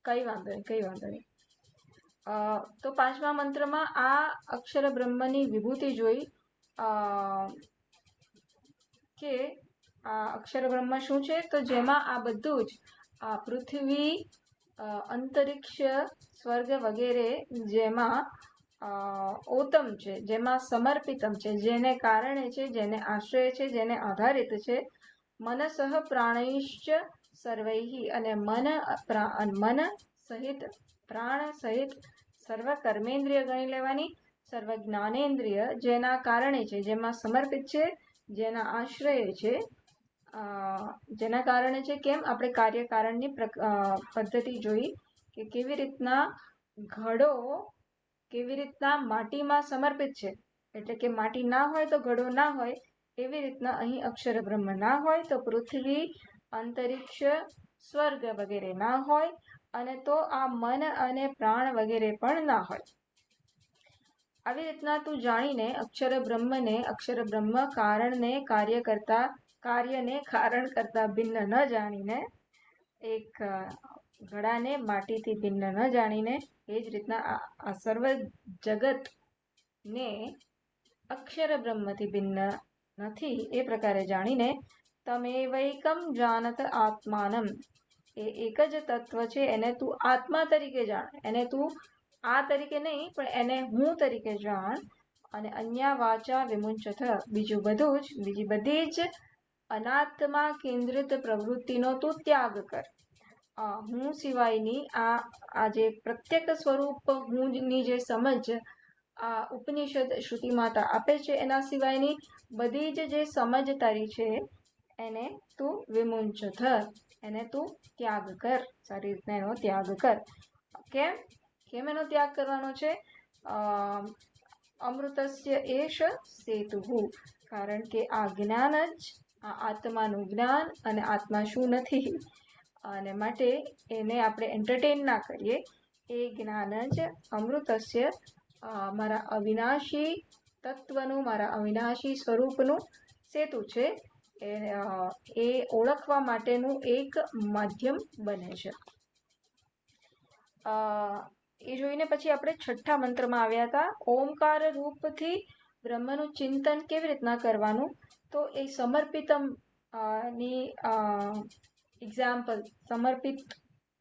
કઈ વાંધો નહીં. તો પાંચમા મંત્રમાં આ અક્ષર બ્રહ્મની વિભૂતિ જોઈ કે આ અક્ષર બ્રહ્મ શું છે, તો જેમાં આ બધું જ આ પૃથ્વી, અંતરિક્ષ, સ્વર્ગ વગેરે જેમાં ઓતમ છે, જેમાં સમર્પિતમ છે, જેને કારણે છે, જેને આશ્રય છે, જેને આધારિત છે, મનસઃ પ્રાણૈશ્ચ સર્વૈહિ, અને મન સહિત પ્રાણ સહિત સર્વ કર્મેન્દ્રિય ગણી લેવાની, સર્વ જ્ઞાનેન્દ્રિય જેના કારણે છે, જેમાં સમર્પિત છે, જેના આશ્રય છે, જેના કારણે છે. કેમ આપણે કાર્યકારણની પદ્ધતિ જોઈ કે કેવી રીતના ઘડો કેવી રીતના માટીમાં સમર્પિત છે, એટલે કે માટી ના હોય તો ઘડો ના હોય, એવી રીતના અહીં અક્ષર બ્રહ્મ ના હોય તો પૃથ્વી, અંતરિક્ષ, સ્વર્ગ વગેરે ના હોય, અને તો આ મન અને પ્રાણ વગેરે પણ ના હોય. આવી રીતના તું જાણીને અક્ષર બ્રહ્મ કારણને કાર્યને કારણ કરતા ભિન્ન ન જાણીને, એક ઘડાને માટીથી ભિન્ન ન જાણીને, એ જ રીતના આ સર્વ જગત ને અક્ષર બ્રહ્મથી ભિન્ન નથી એ પ્રકારે જાણીને તમેવૈકમ જાનત આત્માનમ, એ એક જ તત્વ છે, એને તું આત્મા તરીકે જાણ, એને તું આ તરીકે નહીં પણ એને હું તરીકે જાણ. અને અન્યા વાચા વિમુંચથ, બીજું બધું જ, બીજી બધી જ અનાત્મા કેન્દ્રિત પ્રવૃત્તિનો તું ત્યાગ કર. હું સિવાયની આ જે પ્રત્યેક સ્વરૂપ હુંની જે સમજ આ ઉપનિષદ શ્રુતિ માતા આપે છે, એના સિવાયની બધી જ જે સમજ તારી છે એને તું વિમુંચથ, એને તું ત્યાગ કર, સારી રીતના એનો ત્યાગ કર. કેમ એનો ત્યાગ કરવાનો છે? અમૃતસ્ય એશ સેતુહુ, કારણ કે આ જ્ઞાન જ, આ આત્માનું જ્ઞાન અને આત્મા શું નથી, અને માટે એને આપણે એન્ટરટેન ના કરીએ. એ જ્ઞાન જ અમૃતસ્ય, મારા અવિનાશી તત્વનું, મારા અવિનાશી સ્વરૂપનું સેતુ છે, એ ઓળખવા માટેનું એક માધ્યમ બને છે. એ જોઈને પછી આપણે છઠ્ઠા મંત્રમાં આવ્યા હતા. ઓમકાર રૂપથી બ્રહ્મનું ચિંતન કેવી રીતના કરવાનું, તો એ સમર્પિતમ ની એક્ઝામ્પલ, સમર્પિત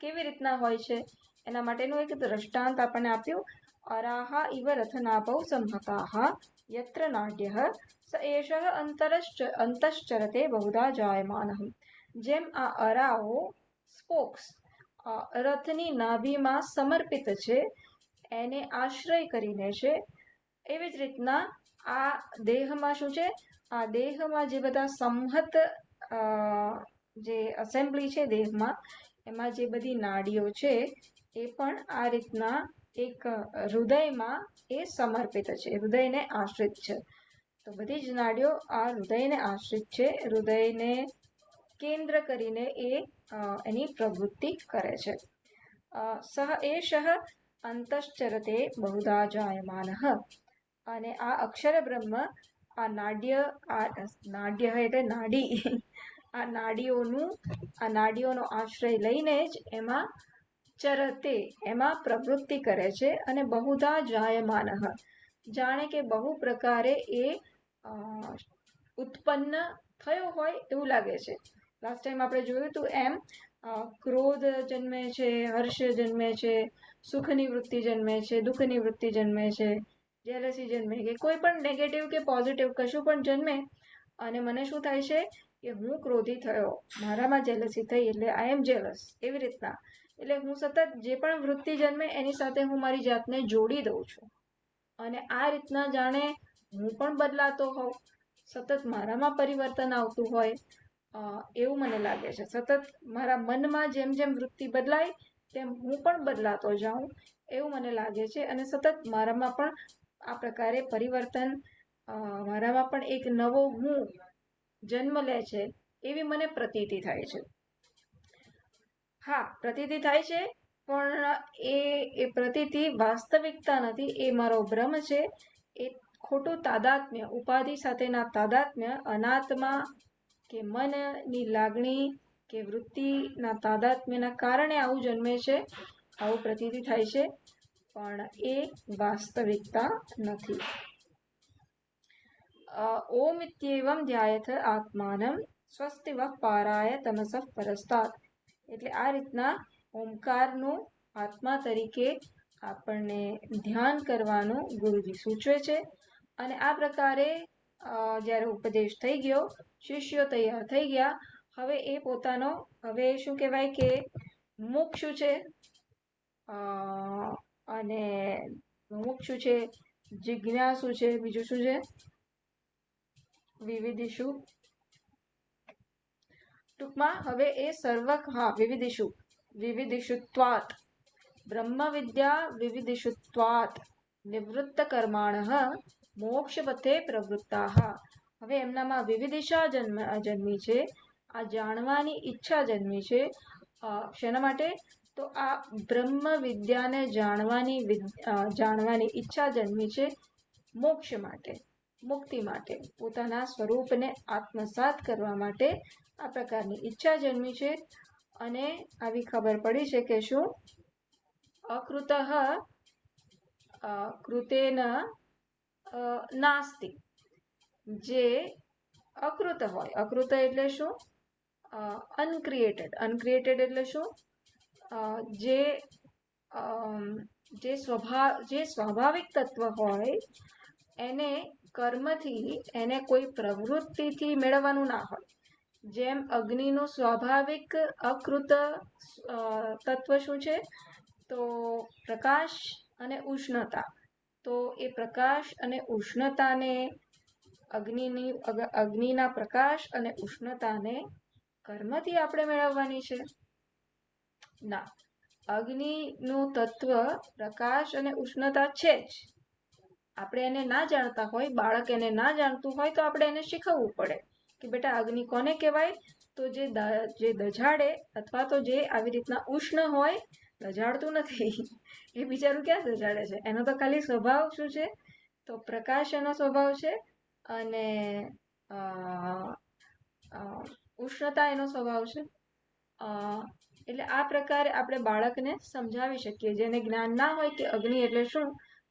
કેવી રીતના હોય છે એના માટેનું એક દ્રષ્ટાંત આપણને આપ્યું. અરાહા ઇવ રથનાભૌ સંહતાઃ યત્ર નાડ્યઃ સ એષઃ અંતશ્ચરતે બહુધા જાયમાનઃ. જેમ આ અરાઓ, સ્પોક્સ, રથની નાભીમાં સમર્પિત છે, એને આશ્રય કરીને છે, એવી જ રીતના આ દેહમાં શું છે, આ દેહમાં જે બધા સંહત જે અસેમ્બલી છે દેહમાં, એમાં જે બધી નાડીઓ છે એ પણ આ રીતના એક હૃદયમાં એ સમર્પિત છે, હૃદયને આશ્રિત છે. તો બધી જ નાડીઓ આ હૃદયને આશ્રિત છે, હૃદયને કેન્દ્ર કરીને એ એની પ્રવૃત્તિ કરે છે. સહ એષઃ અંતશ્ચરતે બહુધા જાયમાનઃ, અને આ અક્ષર બ્રહ્મ આ નાડ્ય એટલે નાડી, આ નાડીઓનો આશ્રય લઈને જ એમાં ચરતે, એમાં પ્રવૃત્તિ કરે છે, અને બહુધા જાયમાનઃ, જાણે કે બહુ પ્રકારે એ ઉત્પન્ન થયો હોય એવું લાગે છે. લાસ્ટ ટાઈમ આપણે જોયું હતું એમ, ક્રોધ જન્મે છે, હર્ષ જન્મે છે, સુખની વૃત્તિ જન્મે છે, દુઃખની વૃત્તિ જન્મે છે, જેલસી જન્મે, કે કોઈ પણ નેગેટિવ કે પોઝિટિવ કશું પણ જન્મે, અને મને શું થાય છે કે હું ક્રોધી થયો, મારામાં જેલસી થઈ એટલે આઈ એમ જેલસ, એવી રીતના. એટલે હું સતત જે પણ વૃત્તિ જન્મે એની સાથે હું મારી જાતને જોડી દઉં છું, અને આ રીતના જાણે હું પણ બદલાતો હોઉં, સતત મારામાં પરિવર્તન આવતું હોય એવું મને લાગે છે. સતત મારા મનમાં જેમ જેમ વૃત્તિ બદલાય તેમ હું પણ બદલાતો જાઉં એવું મને લાગે છે, અને સતત મારામાં પણ આ પ્રકારે પરિવર્તન, મારામાં પણ એક નવો હું જન્મ લે છે એવી મને પ્રતીતિ થાય છે. હા, પ્રતીતિ થાય છે, પણ એ પ્રતીતિ વાસ્તવિકતા નથી, એ મારો ભ્રમ છે, એ ખોટું તાદાત્મ્ય, ઉપાધિ સાથેના તાદાત્મ્ય, અનાત્મા કે મનની લાગણી કે વૃત્તિના તાદાત્મ્યના કારણે આવું જન્મે છે, આવું પ્રતીતિ થાય છે, પણ એ વાસ્તવિકતા નથી. ઓમ ઇત્યેવમ ધ્યાયથ આત્માનમ સ્વસ્તિ વઃ પારાય તમસઃ પરસ્તાત. એટલે આ રીતના ઓમકારનું આત્મા તરીકે આપણને ધ્યાન કરવાનું ગુરુજી સૂચવે છે. અને આ પ્રકારે જ્યારે ઉપદેશ થઈ ગયો, શિષ્યો તૈયાર થઈ ગયા, હવે એ પોતાનો હવે શું કહેવાય કે મુક્ષુ છે, અને મુક્ષુ છે, જિજ્ઞાસુ છે, બીજું શું છે, વિવિધિષુ. ટૂંકમાં હવે એ વિવિધિષુત્વાત બ્રહ્મ વિદ્યા વિવિધિષુત્વાત નિવૃત્ત કર્માણઃ મોક્ષ પથે પ્રવૃત્તાઃ. હવે એમનામાં વિવિધિષા જન્મી છે, આ જાણવાની ઈચ્છા જન્મી છે. શેના માટે? તો આ બ્રહ્મ વિદ્યાને જાણવાની ઈચ્છા જન્મી છે મોક્ષ માટે, મુક્તિ માટે, પોતાના સ્વરૂપને આત્મસાત કરવા માટે આ પ્રકારની ઈચ્છા જન્મી છે. અને આવી ખબર પડી છે કે શું અકૃતઃ કૃતેન નાસ્તિ. જે અકૃત હોય, અકૃત એટલે શું? અનક્રિએટેડ એટલે શું? જે સ્વાભાવિક તત્વ હોય એને કર્મથી, એને કોઈ પ્રવૃત્તિથી મેળવવાનું ના હોય. જેમ અગ્નિનું સ્વાભાવિક અકૃત તત્વ શું છે? તો પ્રકાશ અને ઉષ્ણતા. તો એ પ્રકાશ અને ઉષ્ણતાને અગ્નિના પ્રકાશ અને ઉષ્ણતાને કર્મથી આપણે મેળવવાની છે? ના, અગ્નિનું તત્વ પ્રકાશ અને ઉષ્ણતા છે જ. આપણે એને ના જાણતા હોય, બાળક એને ના જાણતું હોય તો આપણે એને શીખવવું પડે કે બેટા અગ્નિ કોને કહેવાય? તો જે દજાડે અથવા તો જે આવી રીતના ઉષ્ણ હોય, દજાડતું નથી, એ બિચારું ક્યાં દજાડે છે? એનો તો ખાલી સ્વભાવ શું છે? તો પ્રકાશ એનો સ્વભાવ છે, અને ઉષ્ણતા એનો સ્વભાવ છે. એટલે આ પ્રકારે આપણે બાળકને સમજાવી શકીએ. જેને જ્ઞાન ના હોય કે અગ્નિ એટલે શું,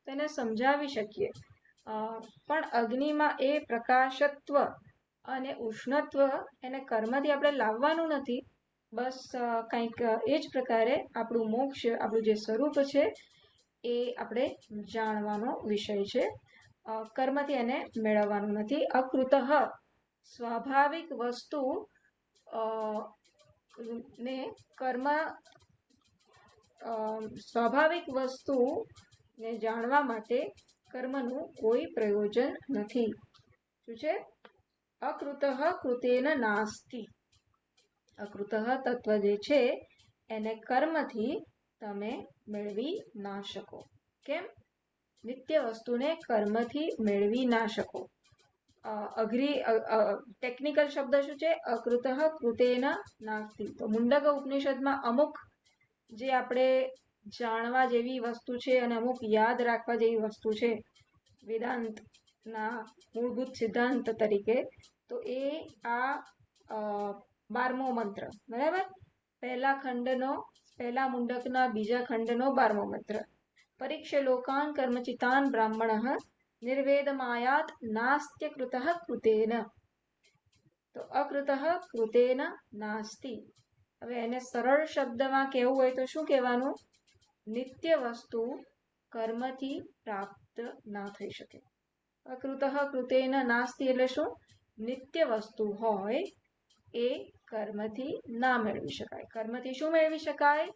તેને સમજાવી શકીએ. પણ અગ્નિમાં એ પ્રકાશત્વ અને ઉષ્ણત્વ એને કર્મથી આપણે લાવવાનું નથી. બસ કંઈક એ જ પ્રકારે આપણું મોક્ષ, આપણું જે સ્વરૂપ છે એ આપણે જાણવાનો વિષય છે. કર્મથી એને મેળવવાનું નથી. અકૃતઃ સ્વાભાવિક વસ્તુ ને સ્વાભાવિક વસ્તુને જાણવા માટે કર્મનું કોઈ પ્રયોજન નથી. શું છે? અકૃતઃ કૃતેન નાસ્તિ. અકૃતઃ તત્વ જે છે એને કર્મથી તમે મેળવી ના શકો. કેમ? નિત્ય વસ્તુને કર્મથી મેળવી ના શકો. ટેકનિકલ શબ્દ શું છે? અકૃતઃ કૃતેન નાસ્તિ. તો મુંડક ઉપનિષદમાં અમુક જે આપણે જાણવા જેવી વસ્તુ છે અને અમુક યાદ રાખવા જેવી વસ્તુ છે વેદાંતના મૂળભૂત સિદ્ધાંત તરીકે, તો એ આ 12મો મંત્ર, બરાબર? પહેલા મુંડકના બીજા ખંડનો 12મો મંત્ર. પરીક્ષ લોકાન કર્મચિતાન બ્રાહ્મણ નિર્વેદમાયાત નાસ્ત્ય કૃતઃ કૃતેન. તો અકૃતઃ કૃતેન નાસ્તિ. હવે એને સરળ શબ્દમાં કહેવું હોય તો શું કહેવાનું? નિત્ય વસ્તુ કર્મથી પ્રાપ્ત ના થઈ શકે. અકૃતઃ કૃતેન નાસ્તિ એટલે શું? નિત્ય વસ્તુ હોય એ કર્મથી ના મેળવી શકાય. કર્મથી શું મેળવી શકાય?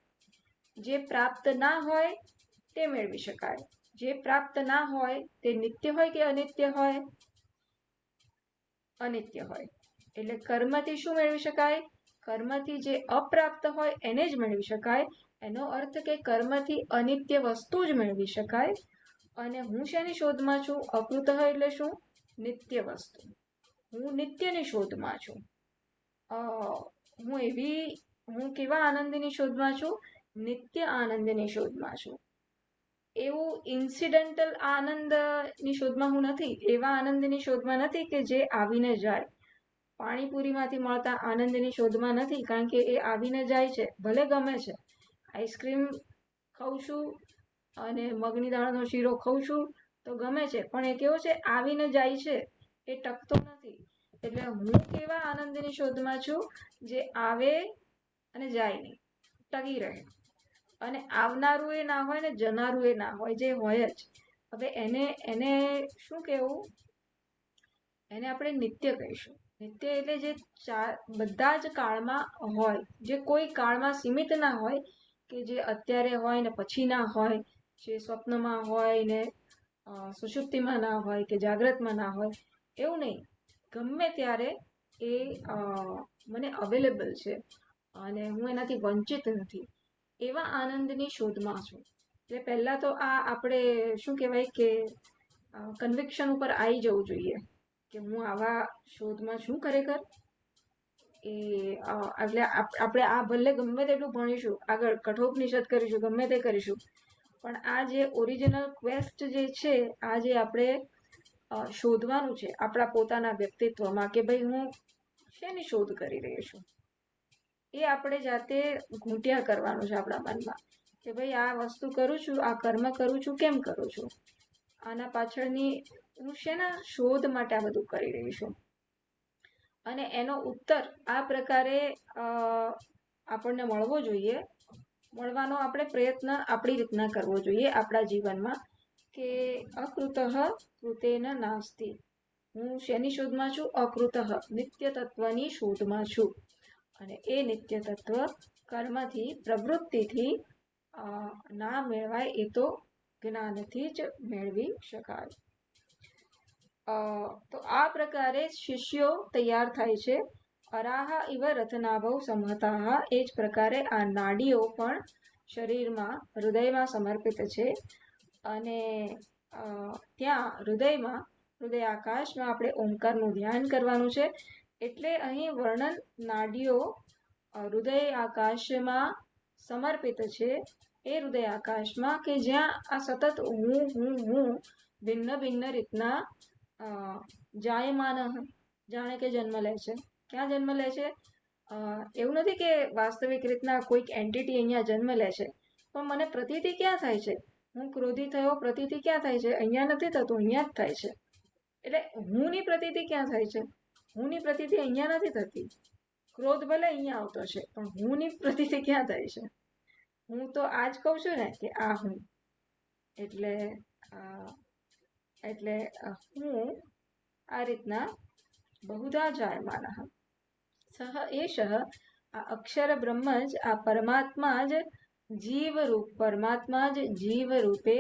જે પ્રાપ્ત ના હોય તે મેળવી શકાય. જે પ્રાપ્ત ના હોય તે નિત્ય હોય કે અનિત્ય હોય? અનિત્ય હોય. એટલે કર્મથી શું મેળવી શકાય? કર્મથી જે અપ્રાપ્ત હોય એને જ મેળવી શકાય. એનો અર્થ કે કર્મથી અનિત્ય વસ્તુ જ મેળવી શકાય. અને હું શેની શોધમાં છું? અકૃતઃ એટલે શું? નિત્ય વસ્તુ. હું નિત્યની શોધમાં છું. હું કેવા આનંદની શોધમાં છું? નિત્ય આનંદની શોધમાં છું. એવું ઇન્સિડેન્ટલ આનંદની શોધમાં હું નથી. એવા આનંદની શોધમાં નથી કે જે આવીને જાય. પાણીપુરીમાંથી મળતા આનંદની શોધમાં નથી, કારણ કે એ આવીને જાય છે. ભલે ગમે છે, આઈસ્ક્રીમ ખાઉં છું અને મગની દાળનો શીરો ખાઉં છું તો ગમે છે, પણ એ કેવો છે, આવીને જાય છે, એ ટકતો નથી. એટલે હું કેવા આનંદની શોધમાં છું જે આવે અને જાય નહીં, ટકી રહે. અને આવનારું એ ના હોય ને જનારું એ ના હોય, જે હોય જ. હવે એને શું કહેવું? એને આપણે નિત્ય કહીશું. નિત્ય એટલે જે બધા જ કાળમાં હોય, જે કોઈ કાળમાં સીમિત ના હોય, કે જે અત્યારે હોય ને પછી ના હોય, જે સ્વપ્નમાં હોય ને સુષુપ્તિમાં ના હોય, કે જાગ્રતમાં ના હોય, એવું નહીં. ગમે ત્યારે એ મને અવેલેબલ છે અને હું એનાથી વંચિત નથી. એવા આનંદની શોધમાં છું. એટલે પહેલા તો આ આપણે શું કહેવાય કે કન્વિક્શન ઉપર આવી જવું જોઈએ કે હું આવા શોધમાં છું ખરેખર. એટલે આપણે આ ભલે ગમે તેટલું ભણીશું, આગળ કઠોપનિષદ કરીશું, ગમે તે કરીશું, પણ આ જે ઓરિજિનલ ક્વેસ્ટ જે છે, આ જે આપણે શોધવાનું છે આપણા પોતાના વ્યક્તિત્વમાં, કે ભાઈ હું શેની શોધ કરી રહી છું, એ આપણે જાતે ઘૂંટ્યા કરવાનું છે આપણા મનમાં, કે ભાઈ આ વસ્તુ કરું છું, આ કર્મ કરું છું, કેમ કરું છું, આના પાછળની હું શેના શોધ માટે આ બધું કરી રહી છું. અને એનો ઉત્તર આ પ્રકારે આપણને મળવો જોઈએ. મળવાનો આપણે પ્રયત્ન આપણી રીતના કરવો જોઈએ આપણા જીવનમાં, કે અકૃતઃ કૃતેન નાસ્તિ. હું શેની શોધમાં છું? અકૃતઃ, નિત્ય તત્વની શોધમાં છું. અને એ નિત્ય તત્વ કર્મથી, પ્રવૃત્તિથી ના મેળવાય, એ તો જ્ઞાનથી જ મેળવી શકાય. તો આ પ્રકારે શિષ્યો તૈયાર થાય છે. અરાહ ઇવ રથનાભવ સંહતા. એ જ પ્રકારે આ નાડીઓ પણ શરીરમાં, હૃદયમાં સમર્પિત છે. અને ત્યાં હૃદયમાં, હૃદય આકાશમાં આપણે ઓમકારનું ધ્યાન કરવાનું છે. એટલે અહીં વર્ણન નાડીઓ હૃદય આકાશમાં સમર્પિત છે. એ હૃદય આકાશમાં કે જ્યાં આ સતત હું ભિન્ન ભિન્ન રીતના જાયમાન, જાણે કે જન્મ લે છે. ક્યાં જન્મ લે છે? એવું નથી કે વાસ્તવિક રીતના કોઈક એન્ટિટી અહીંયા જન્મ લે છે, પણ મને પ્રતીતિ ક્યાં થાય છે? હું ક્રોધી થયો, પ્રતીતિ ક્યાં થાય છે? અહીંયા નથી થતું, અહીંયા જ થાય છે. એટલે હુંની પ્રતીતિ ક્યાં થાય છે? હુંની પ્રતીતિ અહીંયા નથી થતી. ક્રોધ ભલે અહીંયા આવતો છે, પણ હુંની પ્રતીતિ ક્યાં થાય છે? હું તો આ જ કહું છું ને કે આ હું. એટલે હું આ રીતના બહુધા જાયમાન સહ એષ, આ અક્ષર બ્રહ્મ જ, આ પરમાત્મા જ જીવરૂપ, પરમાત્મા જ જીવ રૂપે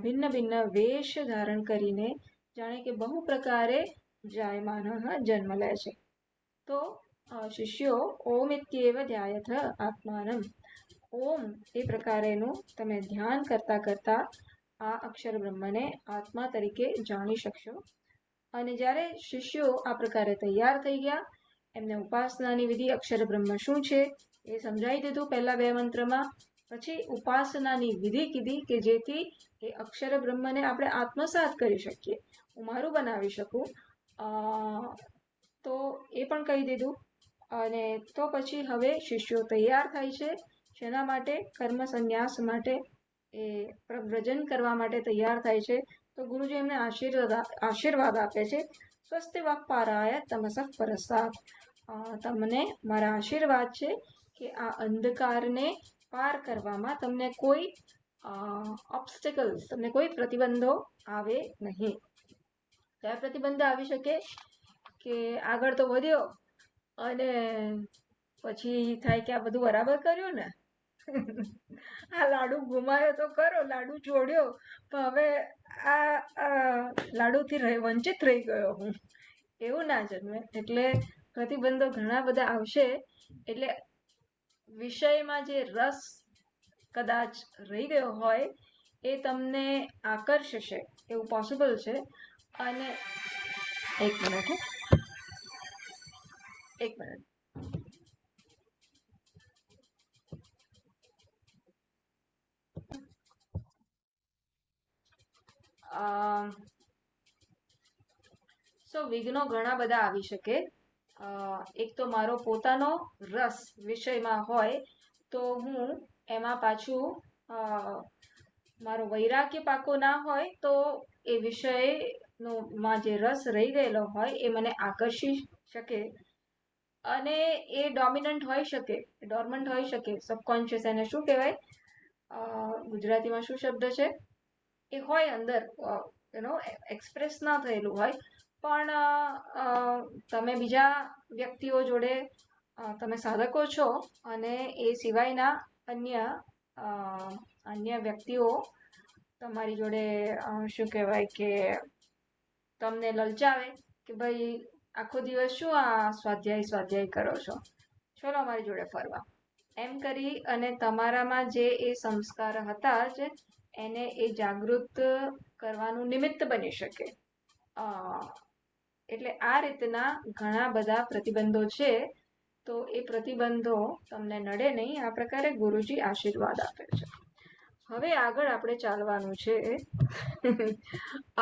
ભિન્ન ભિન્ન વેશ ધારણ કરીને જાણે કે બહુ પ્રકારે જાયમાન જન્મ લે છે. તો શિષ્યો ઓમ ઇત્યેવ ધ્યાયથ આત્માનમ. ઓમ એ પ્રકારેનું તમે ધ્યાન કરતા કરતા આ અક્ષર બ્રહ્મને આત્મા તરીકે જાણી શકશો. અને જ્યારે શિષ્યો આ પ્રકારે તૈયાર થઈ ગયા, એમને ઉપાસનાની વિધિ, અક્ષર બ્રહ્મ શું છે એ સમજાવી દીધું પહેલા 2 મંત્રમાં. પછી ઉપાસનાની વિધિ કીધી કે જેથી એ અક્ષર બ્રહ્મને આપણે આત્મસાત કરી શકીએ, હું મારું બનાવી શકું. તો એ પણ કહી દીધું. અને તો પછી હવે શિષ્યો તૈયાર થાય છે. શેના માટે? કર્મ સંન્યાસ માટે, એ પ્રવ્રજન કરવા માટે તૈયાર થાય છે. તો ગુરુજી એમને આશીર્વાદ આપે છે. સ્વસ્તિ વાક્પારાય તમસઃ પરસાત. તમને મારા આશીર્વાદ છે કે આ અંધકારને પાર કરવામાં તમને કોઈ ઓબ્સ્ટેકલ્સ, તમને કોઈ પ્રતિબંધો આવે નહીં. કયા પ્રતિબંધ આવી શકે? કે આગળ તો વધ્યો અને પછી થાય કે આ બધું બરાબર કર્યું ને, આ લાડુ ઘુમાયો તો કરો, લાડુ છોડ્યો, પણ હવે આ લાડુથી વંચિત રહી ગયો હું, એવું ના જન્મે. એટલે પ્રતિબંધો ઘણા બધા આવશે. એટલે વિષયમાં જે રસ કદાચ રહી ગયો હોય એ તમને આકર્ષશે એવું પોસિબલ છે. અને એક મિનિટ. વિઘ્નો ઘણા બધા આવી શકે. એક તો મારો પોતાનો રસ વિષયમાં હોય તો હું એમાં પાછું મારો વૈરાગ્ય પાકો ના હોય તો એ વિષયનો માં જે રસ રહી ગયેલો હોય એ મને આકર્ષી શકે અને એ ડોમિનન્ટ હોઈ શકે, ડોર્મન્ટ હોઈ શકે, સબકોન્શિયસ એને શું કહેવાય, ગુજરાતીમાં શું શબ્દ છે, એ હોય અંદર એક્સપ્રેસ ના થયેલું હોય, પણ તમે બીજા વ્યક્તિઓ જોડે તમે સાધકો છો અને એ સિવાયના અન્ય વ્યક્તિઓ તમારી જોડે શું કહેવાય કે તમને લલચાવે કે ભાઈ આખો દિવસ શું આ સ્વાધ્યાય કરો છો, ચલો અમારી જોડે ફરવા, એમ કરી અને તમારામાં જે એ સંસ્કાર હતા જ એને એ જાગૃત કરવાનું નિમિત્ત બની શકે. એટલે આ રીતના ઘણા બધા પ્રતિબંધો છે. તો એ પ્રતિબંધો તમને નડે નહીં, આ પ્રકારે ગુરુજી આશીર્વાદ આપે છે. હવે આગળ આપણે ચાલવાનું છે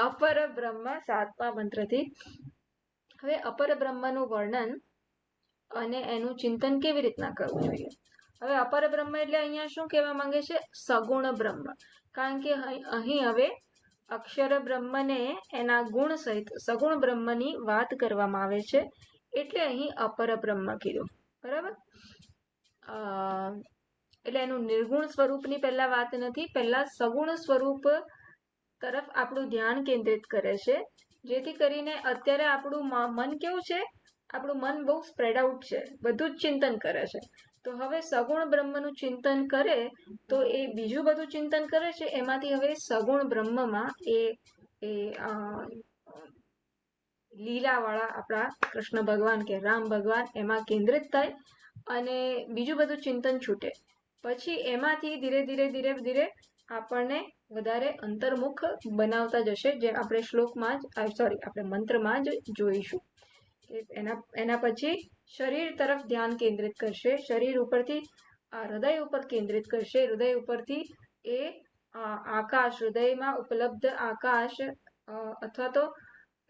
અપર બ્રહ્મ 7મા મંત્રથી. હવે અપર બ્રહ્મનું વર્ણન અને એનું ચિંતન કેવી રીતના કરવું જોઈએ. હવે અપર બ્રહ્મ એટલે અહીંયા શું કહેવા માંગે છે, સગુણ બ્રહ્મ. કારણ કે અહીં હવે અક્ષર બ્રહ્મને એના ગુણ સહિત સગુણ બ્રહ્મની વાત કરવામાં આવે છે, એટલે અહીં અપર બ્રહ્મ કીધું. બરાબર. એટલે એનું નિર્ગુણ સ્વરૂપની પહેલા વાત નથી, પહેલા સગુણ સ્વરૂપ તરફ આપણું ધ્યાન કેન્દ્રિત કરે છે, જેથી કરીને અત્યારે આપણું મન કેવું છે, આપણું મન બહુ સ્પ્રેડ આઉટ છે, બધું જ ચિંતન કરે છે. તો હવે સગુણ બ્રહ્મનું ચિંતન કરે તો એ બીજું બધું ચિંતન કરે છે, એમાંથી હવે સગુણ બ્રહ્મમાં એ લીલાવાળા આપણા કૃષ્ણ ભગવાન કે રામ ભગવાન એમાં કેન્દ્રિત થાય અને બીજું બધું ચિંતન છૂટે. પછી એમાંથી ધીરે ધીરે આપણને વધારે અંતર્મુખ બનાવતા જશે, જે આપણે શ્લોકમાં જ આપણે મંત્રમાં જ જોઈશું. એના પછી શરીર તરફ ધ્યાન કેન્દ્રિત કરશે, શરીર ઉપરથી હૃદય ઉપર કેન્દ્રિત કરશે, હૃદય ઉપરથી એ આકાશ, હૃદયમાં ઉપલબ્ધ આકાશ અથવા તો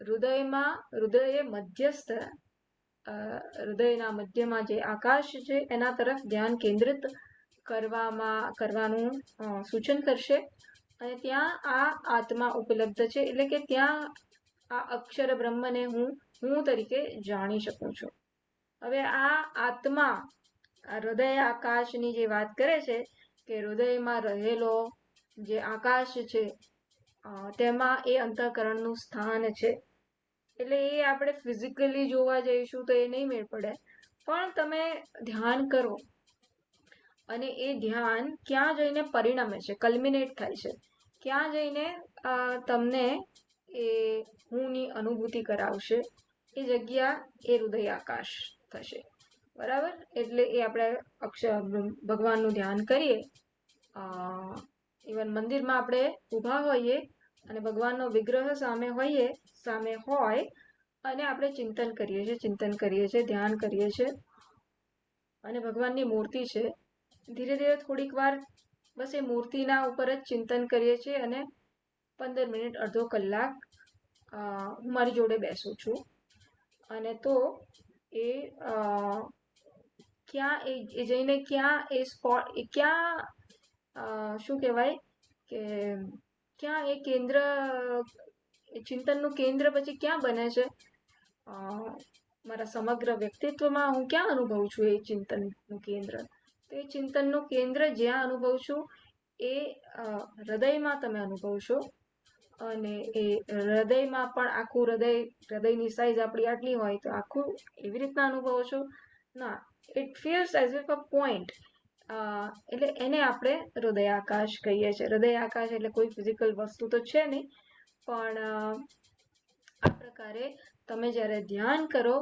હૃદય મધ્યસ્થ હૃદયના મધ્યમાં જે આકાશ છે એના તરફ ધ્યાન કેન્દ્રિત કરવાનું સૂચન કરશે. અને ત્યાં આ આત્મા ઉપલબ્ધ છે, એટલે કે ત્યાં આ અક્ષર બ્રહ્મને હું તરીકે જાણી શકું છું. હવે આ આત્મા હૃદય આકાશની જે વાત કરે છે કે હૃદયમાં રહેલો જે આકાશ છે તેમાં એ અંતઃકરણનું સ્થાન છે. એટલે એ આપણે ફિઝિકલી જોવા જઈશું તો એ નહીં મેળ પડે, પણ તમે ધ્યાન કરો અને એ ધ્યાન ક્યાં જઈને પરિણમે છે, કલ્મિનેટ થાય છે, ક્યાં જઈને તમને એ હુંની અનુભૂતિ કરાવશે, એ જગ્યા એ હૃદય આકાશ થશે. બરાબર. એટલે એ આપણે ભગવાનનું ધ્યાન કરીએ, ઇવન મંદિરમાં આપણે ઊભા હોઈએ અને ભગવાનનો વિગ્રહ સામે હોય અને આપણે ચિંતન કરીએ છીએ, ધ્યાન કરીએ છીએ અને ભગવાનની મૂર્તિ છે, ધીરે ધીરે થોડીક વાર બસ એ મૂર્તિના ઉપર જ ચિંતન કરીએ છીએ અને 15 મિનિટ, અડધો કલાક હું મારી જોડે બેસું છું. અને તો એ ક્યાં એ જઈને ક્યાં એ સ્પોટ ક્યાં શું કહેવાય કે ક્યાં એ કેન્દ્ર, ચિંતનનું કેન્દ્ર પછી ક્યાં બને છે, મારા સમગ્ર વ્યક્તિત્વમાં હું ક્યાં અનુભવું છું એ ચિંતનનું કેન્દ્ર. તો એ ચિંતનનું કેન્દ્ર જ્યાં અનુભવ છું એ હૃદયમાં તમે અનુભવશો. અને એ હૃદયમાં પણ આખું હૃદયની સાઈઝ આપણી આટલી હોય તો આખું એવી રીતના અનુભવો છો ના, it feels as if a point. એટલે એને આપણે હૃદય આકાશ કહીએ છીએ. હૃદય આકાશ એટલે કોઈ ફિઝિકલ વસ્તુ તો છે નહીં, પણ આ પ્રકારે તમે જ્યારે ધ્યાન કરો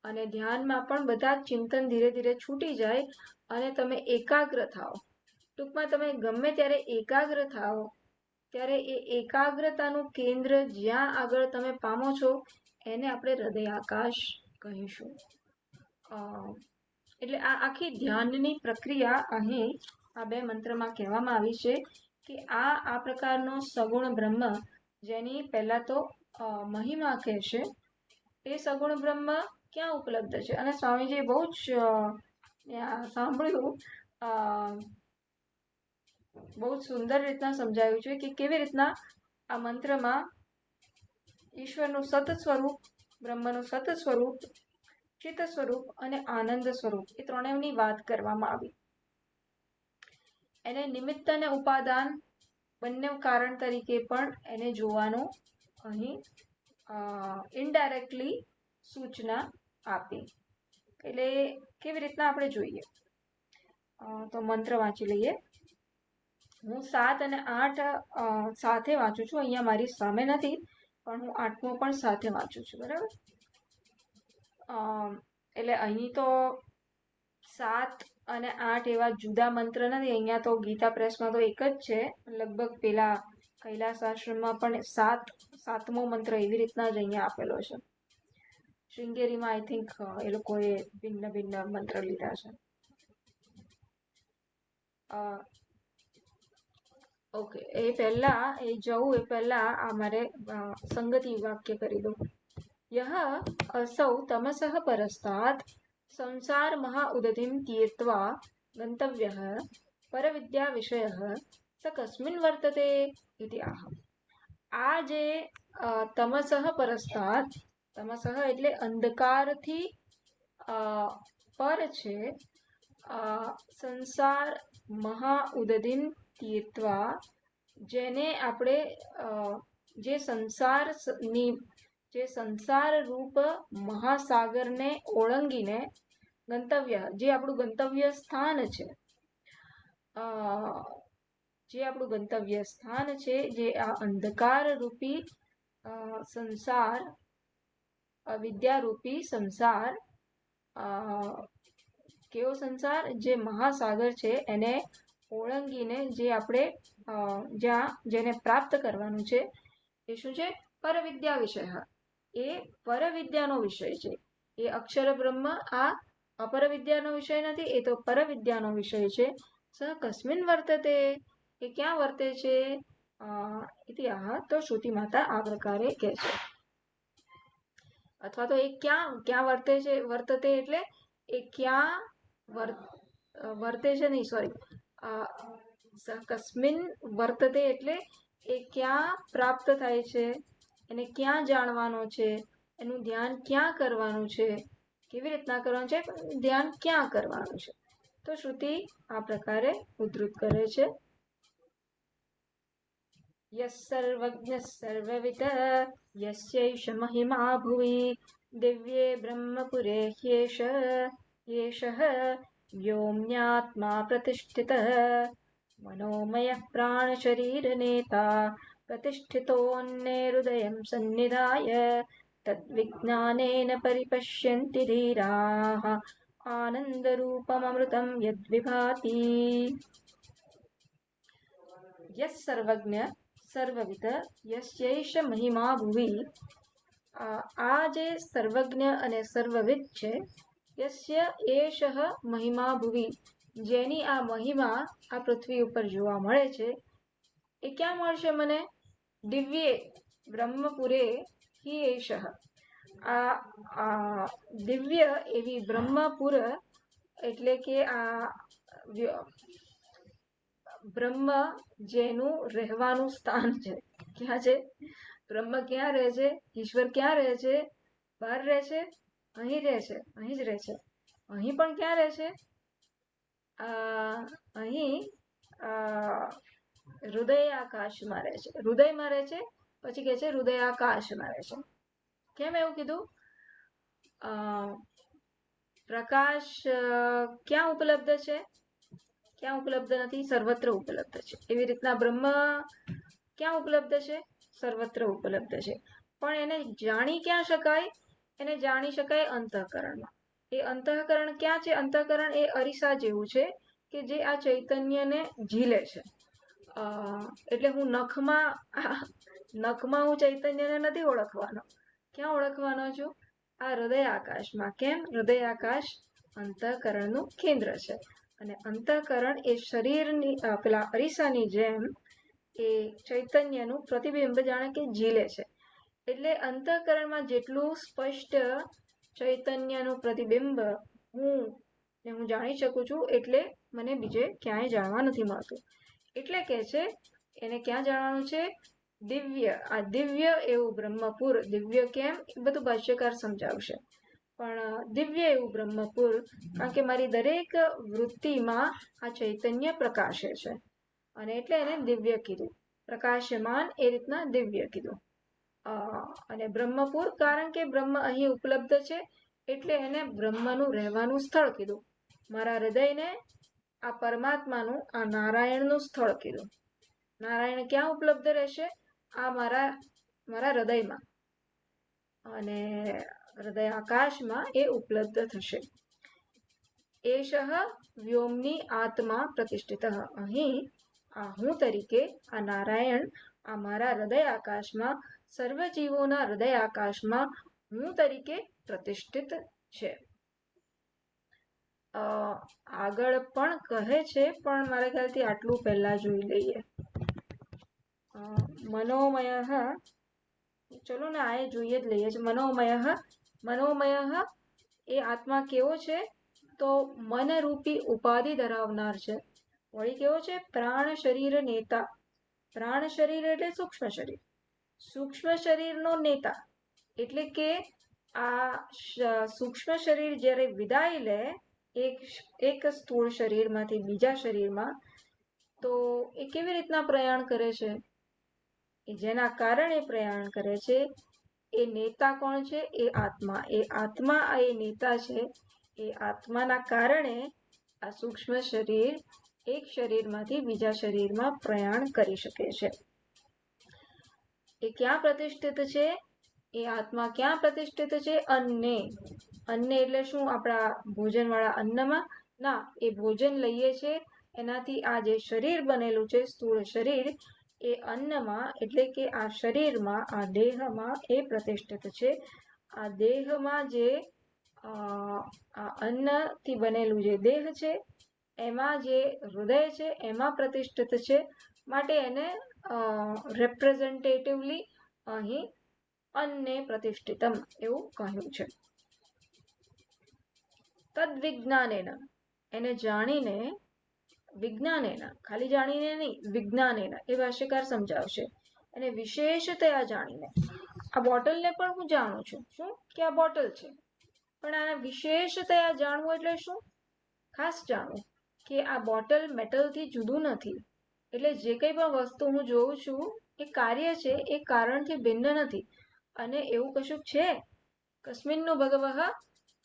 અને ધ્યાનમાં પણ બધા ચિંતન ધીરે ધીરે છૂટી જાય અને તમે એકાગ્ર થાઓ. ટૂંકમાં તમે ગમે ત્યારે એકાગ્ર થાઓ ત્યારે એ એકાગ્રતાનું કેન્દ્ર જ્યાં આગળ તમે પામો છો એને આપણે હૃદય આકાશ કહીશું. એટલે આ આખી ધ્યાનની પ્રક્રિયા અહીં આ 2 મંત્રમાં કહેવામાં આવી છે કે આ પ્રકારનો સગુણ બ્રહ્મ જેની પહેલા તો મહિમા કહેશે, એ સગુણ બ્રહ્મ ક્યાં ઉપલબ્ધ છે? અને સ્વામીજીએ બહુ જ સાંભળ્યું, બહુ જ સુંદર રીતના સમજાવ્યું છે કે કેવી રીતના આ મંત્રમાં ઈશ્વરનું સત સ્વરૂપ, બ્રહ્મનું સત સ્વરૂપ, ચિત્ત સ્વરૂપ અને આનંદ સ્વરૂપ એ ત્રણેયની વાત કરવામાં આવી. એને નિમિત્ત અને ઉપાદાન બંને કારણ તરીકે પણ એને જોવાનું અહીં ઇનડાયરેક્ટલી સૂચના આપી. એટલે કેવી રીતના આપણે જોઈએ તો મંત્ર વાંચી લઈએ. હું 7 અને 8 સાથે વાંચું છું. અહીંયા મારી સામે નથી, પણ હું 8મો પણ સાથે વાંચું છું. બરાબર? એટલે અહીં તો 7 અને 8 એવા જુદા મંત્ર નથી. અહીંયા તો ગીતા પ્રેસમાં તો એક જ છે. લગભગ પેલા કૈલાસ આશ્રમમાં પણ 7મો મંત્ર એવી રીતના જ અહીંયા આપેલો છે. શૃંગેરીમાં આઈ થિંક એ લોકોએ ભિન્ન ભિન્ન મંત્ર લીધા છે. ઓકે, એ પહેલા અમારે સંગતિ વાક્ય કરી દો. યહ અસૌ તમસઃ પરસ્તાत् સંસાર મહા ઉદધિમ તીર્ત્વા ગંતવ્યઃ પરવિદ્યા વિષયઃ સ કસ્મિન વર્તતે ઇતિ આહ. આ જે તમસઃ પરસ્તાत्, તમસઃ એટલે અંધકારથી પર છે, સંસાર મહા ઉદધિમ તીર્ત્વા, જેને આપણે જે સંસાર રૂપ મહાસાગરને ઓળંગીને ગંતવ્ય, જે આપણું ગંતવ્ય સ્થાન છે, જે આ અંધકાર રૂપી સંસાર, વિદ્યારૂપી સંસાર, કેવો સંસાર? જે મહાસાગર છે એને ઓળંગીને જે આપણે જેને પ્રાપ્ત કરવાનું છે એ શું છે? પરવિદ્યા વિષય. એ પરવિદ્યાનો વિષય છે. એ અક્ષર બ્રહ્મ આ અપરવિદ્યાનો વિષય નથી, એ તો પરવિદ્યાનો વિષય છે. સ કસ્મિન વર્તતે, એ ક્યાં વર્તે છે? ઇતિહાસ તો શ્રુતિ માતા આ પ્રકારે કહે છે. અથવા તો એ ક્યાં વર્તતે એટલે એ ક્યાં વર્તે છે નહીં, સોરી, કસ્મિન વર્તતે એટલે એ ક્યાં પ્રાપ્ત થાય છે, એને ક્યાં જાણવાનો છે, એનું ધ્યાન ક્યાં કરવાનું છે, કેવી રીતના કરવાનું છે, ધ્યાન ક્યાં કરવાનું છે. તો શ્રુતિ આ પ્રકારે ઉદ્ધૃત કરે છે. યસ સર્વજ્ઞ સર્વવિદ યસ્યૈષ મહિમા ભુવિ દિવ્યે બ્રહ્મપુરે યેષઃ વ્યોમ્યાત્મા પ્રતિષ્ઠિતઃ મનોમયઃ પ્રાણ શરીર નેતા પ્રતિષ્ઠિતોऽન્યે હૃદયં સન્નિધાય તદ્વિજ્ઞાનેન પરિપશ્યन्ति ધીરાઃ આનંદરૂપમૃતં યદ્વિભાતિ. યસ સર્વજ્ઞ સર્વવિદ યસ્યૈષ મહિમા ભુવિ, આ જે સર્વજ્ઞ અને સર્વવિદ છે, યસ્ય એષઃ મહિમા ભુવિ, જેની આ મહિમા આ પૃથ્વી ઉપર જોવા મળે છે, એ ક્યાં મળશે મને? દિવ્યે બ્રહ્મપુરે હિ એષઃ, આ દિવ્ય એવી બ્રહ્મપુર એટલે કે આ બ્રહ્મ જેનું રહેવાનું સ્થાન છે. ક્યાં છે? બ્રહ્મ ક્યાં રહે છે? ઈશ્વર ક્યાં રહે છે? બહાર રહે છે? અહીં રહે છે? અહીં જ રહે છે. અહીં પણ ક્યાં રહે છે? અહીં હૃદય આકાશમાં રહે છે. હૃદયમાં રહે છે, પછી કહે છે હૃદય આકાશમાં રહે છે. કેમ એવું કીધું? પ્રકાશ ક્યાં ઉપલબ્ધ છે? ક્યાં ઉપલબ્ધ નથી? સર્વત્ર ઉપલબ્ધ છે. એવી રીતના બ્રહ્મ ક્યાં ઉપલબ્ધ છે? સર્વત્ર ઉપલબ્ધ છે. પણ એને જાણી ક્યાં શકાય? એને જાણી શકાય અંતઃકરણમાં. એ અંતઃકરણ ક્યાં છે? અંતઃકરણ એ અરીસા જેવું છે કે જે આ ચૈતન્યને ઝીલે છે. એટલે હું નખમાં હું ચૈતન્યને નથી ઓળખવાનો. ક્યાં ઓળખવાનો છું? આ હૃદય આકાશમાં. કેમ? હૃદય આકાશ અંતઃકરણનું કેન્દ્ર છે. અને અંતઃકરણ એ શરીરની પેલા અરીસાની જેમ એ ચૈતન્યનું પ્રતિબિંબ જાણે કે ઝીલે છે. એટલે અંતઃકરણમાં જેટલું સ્પષ્ટ ચૈતન્યનું પ્રતિબિંબ હું જાણી શકું છું, એટલે મને બીજે ક્યાંય જાણવા નથી મળતું. એટલે કે છે એને ક્યાં જાણવાનું છે? દિવ્ય. આ દિવ્ય એવું બ્રહ્મપુર. દિવ્ય કેમ એ બધું ભાષ્યકાર સમજાવશે, પણ દિવ્ય એવું બ્રહ્મપુર, કારણ કે મારી દરેક વૃત્તિમાં આ ચૈતન્ય પ્રકાશે છે, અને એટલે એને દિવ્ય કીધું. પ્રકાશમાન એ રીતના દિવ્ય કીધું. અને બ્રહ્મપુર કારણ કે બ્રહ્મ અહીં ઉપલબ્ધ છે, એટલે એને બ્રહ્મનું રહેવાનું સ્થળ કીધું. મારા હૃદયને આ પરમાત્માનું, આ નારાયણનું સ્થળ કીધું. નારાયણ ક્યાં ઉપલબ્ધ રહેશે? આ મારા હૃદયમાં, અને હૃદય આકાશમાં એ ઉપલબ્ધ થશે. એષઃ વ્યોમની આત્મા પ્રતિષ્ઠિત. અહીં આ હું તરીકે, આ નારાયણ આ મારા હૃદય આકાશમાં, સર્વ જીવોના હૃદય આકાશમાં હું તરીકે પ્રતિષ્ઠિત છે. આગળ પણ કહે છે, પણ મારા ખ્યાલથી આટલું પહેલા જોઈ લઈએ. મનોમય, ચલો ને આ જોઈએ જ લઈએ છે. મનોમય એ આત્મા કેવો છે? તો મનરૂપી ઉપાધિ ધરાવનાર છે. વળી કેવો છે? પ્રાણ શરીર નેતા. પ્રાણ શરીર એટલે સૂક્ષ્મ શરીર. સૂક્ષ્મ શરીરનો નેતા, એટલે કે આ સૂક્ષ્મ શરીર જ્યારે વિદાય લે એક સ્થૂળ શરીરમાંથી બીજા શરીરમાં, તો એ કેવી રીતના પ્રયાણ કરે છે? જેના કારણે પ્રયાણ કરે છે એ નેતા કોણ છે? એ આત્મા. એ આત્મા એ નેતા છે. એ આત્માના કારણે આ સૂક્ષ્મ શરીર એક શરીરમાંથી બીજા શરીરમાં પ્રયાણ કરી શકે છે. એ ક્યાં પ્રતિષ્ઠિત છે? એ આત્મા ક્યાં પ્રતિષ્ઠિત છે? અન્ને. અન્ન એટલે શું? આપણા ભોજનવાળા અન્નમાં ના, એ ભોજન લઈએ છે એનાથી આ જે શરીર બનેલું છે, સ્થૂળ શરીર, એ અન્નમાં, એટલે કે આ શરીરમાં, આ દેહમાં એ પ્રતિષ્ઠિત છે. આ દેહમાં જે આ અન્નથી બનેલું જે દેહ છે, એમાં જે હૃદય છે એમાં પ્રતિષ્ઠિત છે. માટે એને રેપ્રેઝેન્ટેટિવલી અહીં અન્ને પ્રતિષ્ઠિતમ એવું કહ્યું છે. તદ વિજ્ઞાનેન, એને જાણીને, વિજ્ઞાનેન ખાલી જાણીને નહીં, વિજ્ઞાનેન એ ભાષ્યકાર સમજાવશે. અને વિશેષતયા જાણીને, આ બોટલને પણ હું જાણું છું, શું કે આ બોટલ છે, પણ આના વિશેષતયા જાણવું એટલે શું? ખાસ જાણવું કે આ બોટલ મેટલથી જુદું નથી. એટલે જે કંઈ પણ વસ્તુ હું જોઉં છું એ કાર્ય છે, એ કારણથી ભિન્ન નથી. અને એવું કશું છે? કસ્મિન્નું ભગવઃ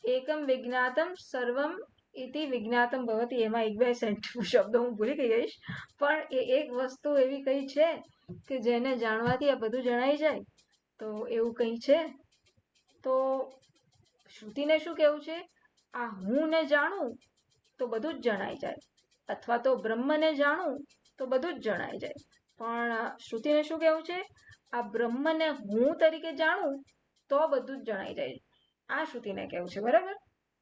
એકમ વિજ્ઞાતમ સર્વમ ઇતિ વિજ્ઞાતમ ભવતી. એમાં એક બે શબ્દો હું ભૂલી ગઈ હઈશ, પણ એ એક વસ્તુ એવી કઈ છે કે જેને જાણવાથી આ બધું જણાઈ જાય. તો એવું કંઈ છે? તો શ્રુતિને શું કેવું છે? આ હું ને જાણું તો બધું જ જણાઈ જાય, અથવા તો બ્રહ્મને જાણું તો બધું જ જણાઈ જાય. પણ શ્રુતિને શું કેવું છે? આ બ્રહ્મને હું તરીકે જાણું તો બધું જ જણાઈ જાય. આ શ્રુતિને કેવું છે. બરાબર?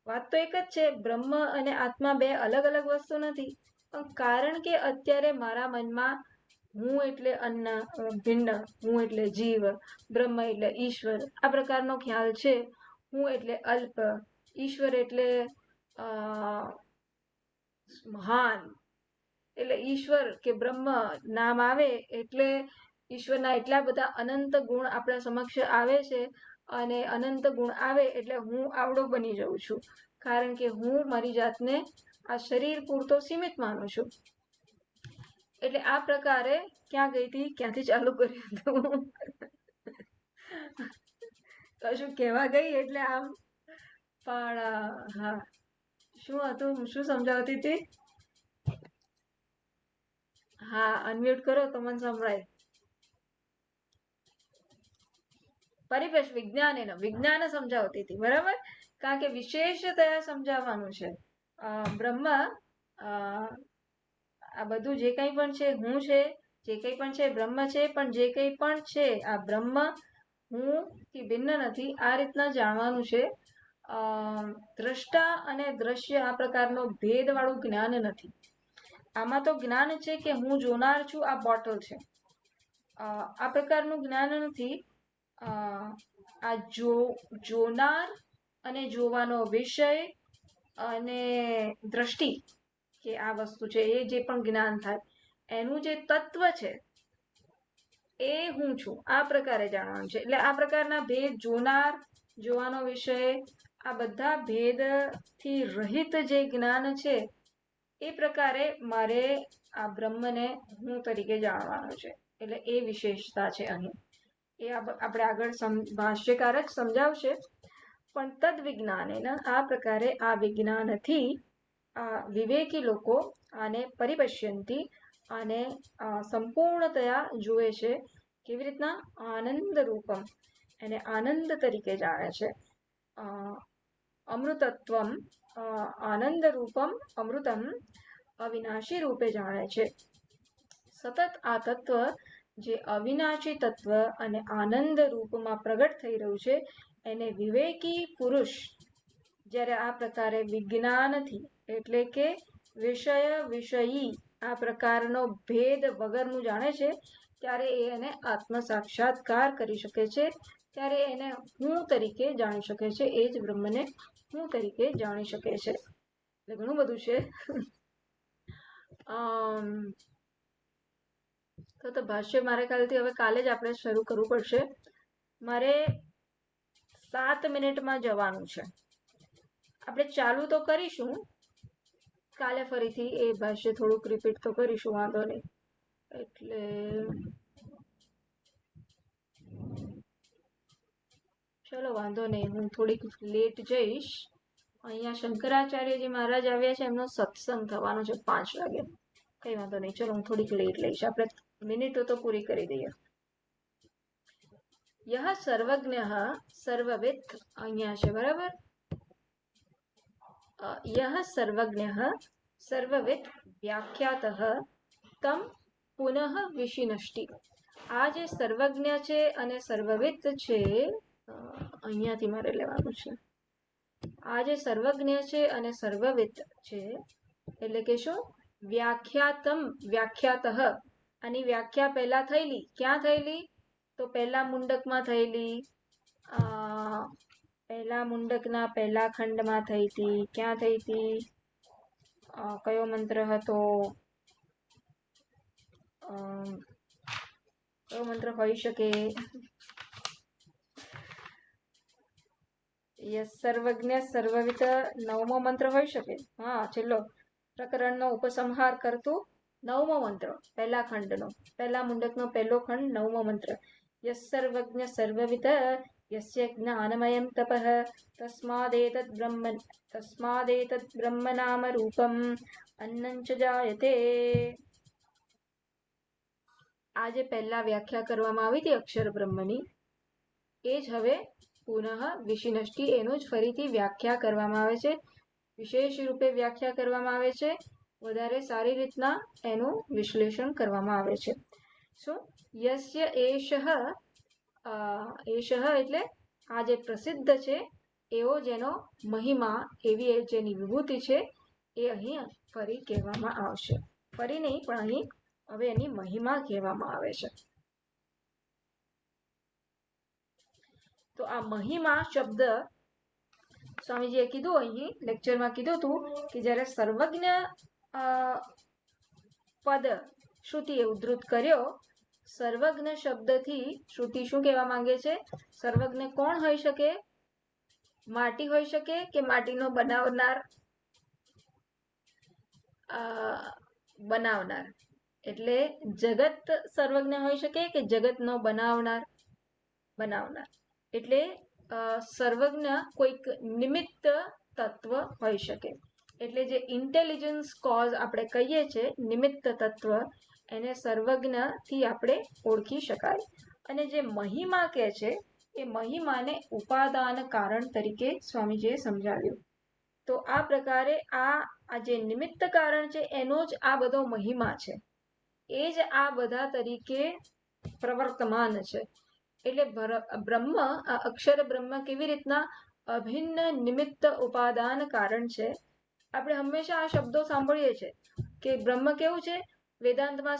વાત તો એક જ છે. બ્રહ્મ અને આત્મા બે અલગ અલગ વસ્તુ નથી, પણ કારણ કે અત્યારે મારા મનમાં હું એટલે અન્ન ભિન્ન, હું એટલે જીવ, બ્રહ્મ એટલે ઈશ્વર, આ પ્રકારનો ખ્યાલ છે. હું એટલે અલ્પ, ઈશ્વર એટલે મહાન. એટલે ઈશ્વર કે બ્રહ્મ નામ આવે એટલે ઈશ્વરના એટલા બધા અનંત ગુણ આપણા સમક્ષ આવે છે, અને અનંત ગુણ આવે એટલે હું આવડો બની જાઉં છું, કારણ કે હું મારી જાતને આ શરીર પૂરતો સીમિત માનું છું. એટલે આ પ્રકારે ક્યાં ગઈ હતી, ક્યાંથી ચાલુ કર્યું હતું? કશું કહેવા ગઈ એટલે આમ, પણ હા, શું હતું? શું સમજાવતી હતી? હા, અનમ્યુટ કરો તો મને સંભળાય. પરિવેશ વિજ્ઞાન સમજાવતી હતી. બરાબર? કારણ કે વિશેષતયા સમજાવવાનું છે. બ્રહ્મ આ બધું જે કંઈ પણ છે, હું છે, જે કંઈ પણ છે બ્રહ્મ છે, પણ જે કંઈ પણ છે આ બ્રહ્મ હું થી ભિન્ન નથી. આ રીતના જાણવાનું છે. દ્રષ્ટા અને દ્રશ્ય આ પ્રકારનો ભેદવાળું જ્ઞાન નથી. આમાં તો જ્ઞાન છે કે હું જોનાર છું, આ બોટલ છે, આ પ્રકારનું જ્ઞાન નથી. આ જોનાર અને જોવાનો વિષય અને દ્રષ્ટિ, કે આ વસ્તુ છે એ જે પણ જ્ઞાન થાય એનું જે તત્વ છે એ હું છું, આ પ્રકારે જાણવાનું છે. એટલે આ પ્રકારના ભેદ જોનાર, જોવાનો વિષય, આ બધા ભેદથી રહિત જે જ્ઞાન છે એ પ્રકારે મારે આ બ્રહ્મને હું તરીકે જાણવાનું છે. એટલે એ વિશેષતા છે અહીં. એ આપણે આગળ ભાષ્યકાર જ સમજાવશે. પણ તદ વિજ્ઞાનેન, આ પ્રકારે આ વિજ્ઞાનથી આ વિવેકી લોકો આને પરિપશ્યંતી, આને સંપૂર્ણતયા જુએ છે. કેવી રીતના? આનંદ રૂપમ, એને આનંદ તરીકે જાણે છે. અમૃતત્વમ, આનંદ રૂપમ અમૃતમ અવિનાશી રૂપે જાણે છે. સતત આ તત્વ જે અવિનાશી તત્વ અને આનંદ રૂપમાં પ્રગટ થઈ રહ્યું છે એને વિવેકી પુરુષ જ્યારે આ પ્રકારે વિજ્ઞાનથી, એટલે કે વિષય વિષયી આ પ્રકારનો ભેદ વગરનું જાણે છે, ત્યારે એને આત્મ સાક્ષાત્કાર કરી શકે છે. ત્યારે એને હું તરીકે જાણી શકે છે. એ જ બ્રહ્મને હું તરીકે જાણી શકે છે. એટલે ઘણું બધું છે. તો ભાષ્ય મારે ખ્યાલથી હવે કાલે જ આપણે શરૂ કરવું પડશે. મારે 7 મિનિટમાં જવાનું છે. આપણે ચાલુ તો કરીશું, કાલે ફરીથી એ ભાષ્ય થોડુંક રિપીટ તો કરીશું, વાંધો નહીં. એટલે ચલો વાંધો નહીં, હું થોડીક લેટ જઈશ. અહીંયા શંકરાચાર્યજી મહારાજ આવ્યા છે, એમનો સત્સંગ થવાનો છે 5 વાગે. કઈ વાંધો નહીં, ચલો હું થોડીક લેટ લઈશ. આપણે મિનિટો તો પૂરી કરી દઈએ. યહ સર્વજ્ઞ સર્વવિદ, અહીંયા છે બરાબર. યહ સર્વજ્ઞ સર્વવિદ વ્યાખ્યાત તમ પુનઃ વિશિનષ્ટિ. આ જે સર્વજ્ઞ છે અને સર્વવિદ છે, અહીંયાથી મારે લેવાનું છે. આ જે સર્વજ્ઞ છે અને સર્વવિદ છે એટલે કે શું? વ્યાખ્યાતમ, વ્યાખ્યાત. આની વ્યાખ્યા પહેલા થયેલી. ક્યાં થયેલી? તો પહેલા મુંડકમાં થયેલી. પહેલા મુંડકના પહેલા ખંડમાં થઈ હતી. ક્યાં થઈ હતી? કયો મંત્ર હતો? કયો મંત્ર હોઈ શકે? સર્વજ્ઞ સર્વવિદ 9મો મંત્ર હોઈ શકે. હા, છેલ્લો પ્રકરણનો ઉપસંહાર કરતું 9મો મંત્ર, પહેલા ખંડનો, પહેલા મુંડકનો પહેલો ખંડ, 9મો મંત્ર. યસ સર્વજ્ઞ સર્વવિદ યસ્ય જ્ઞાનમયં તપઃ તસ્માદેતદ બ્રહ્મ નામ રૂપમ અન્નં ચ જાયતે. આ જે પહેલા વ્યાખ્યા કરવામાં આવી હતી અક્ષર બ્રહ્મની, એ જ હવે પુનઃ વિશિનષ્ટિ, એનું જ ફરીથી વ્યાખ્યા કરવામાં આવે છે. વિશેષ રૂપે વ્યાખ્યા કરવામાં આવે છે. વધારે સારી રીતના એનું વિશ્લેષણ કરવામાં આવે છે. શું? યસ્ય એષઃ, એષઃ એટલે આ જે પ્રસિદ્ધ છે, એવો જેનો મહિમા, એવી જેની વિભૂતિ છે, એ અહીં ફરી કહેવામાં આવશે. ફરી નહીં, પણ અહીં હવે એની મહિમા કહેવામાં આવે છે. તો આ મહિમા શબ્દ સ્વામીજીએ કીધું, અહીં લેક્ચરમાં કીધું હતું કે જ્યારે સર્વજ્ઞ પદ શ્રુતિએ ઉદ્ધૃત કર્યો, સર્વજ્ઞ શબ્દથી શ્રુતિ શું કહેવા માંગે છે? સર્વજ્ઞ કોણ હોઈ શકે? માટી હોઈ શકે કે માટીનો બનાવનાર? બનાવનાર એટલે જગત સર્વજ્ઞ હોઈ શકે કે જગતનો બનાવનાર? બનાવનાર એટલે સર્વજ્ઞ કોઈક નિમિત્ત તત્વ હોઈ શકે. એટલે જે ઇન્ટેલિજન્સ કોઝ આપણે કહીએ છીએ, નિમિત્ત તત્વ, એને સર્વજ્ઞથી આપણે ઓળખી શકાય. અને જે મહિમા કહે છે, એ મહિમાને ઉપાદાન કારણ તરીકે સ્વામીજીએ સમજાવ્યું. તો આ પ્રકારે આ જે નિમિત્ત કારણ છે, એનો જ આ બધો મહિમા છે. એ જ આ બધા તરીકે પ્રવર્તમાન છે. એટલે બ્રહ્મ, આ અક્ષર બ્રહ્મ કેવી રીતના અભિન્ન નિમિત્ત ઉપાદાન કારણ છે. આપણે હંમેશા આ શબ્દો સાંભળીએ છીએ કે બ્રહ્મ કેવું છે? વેદાંતમાં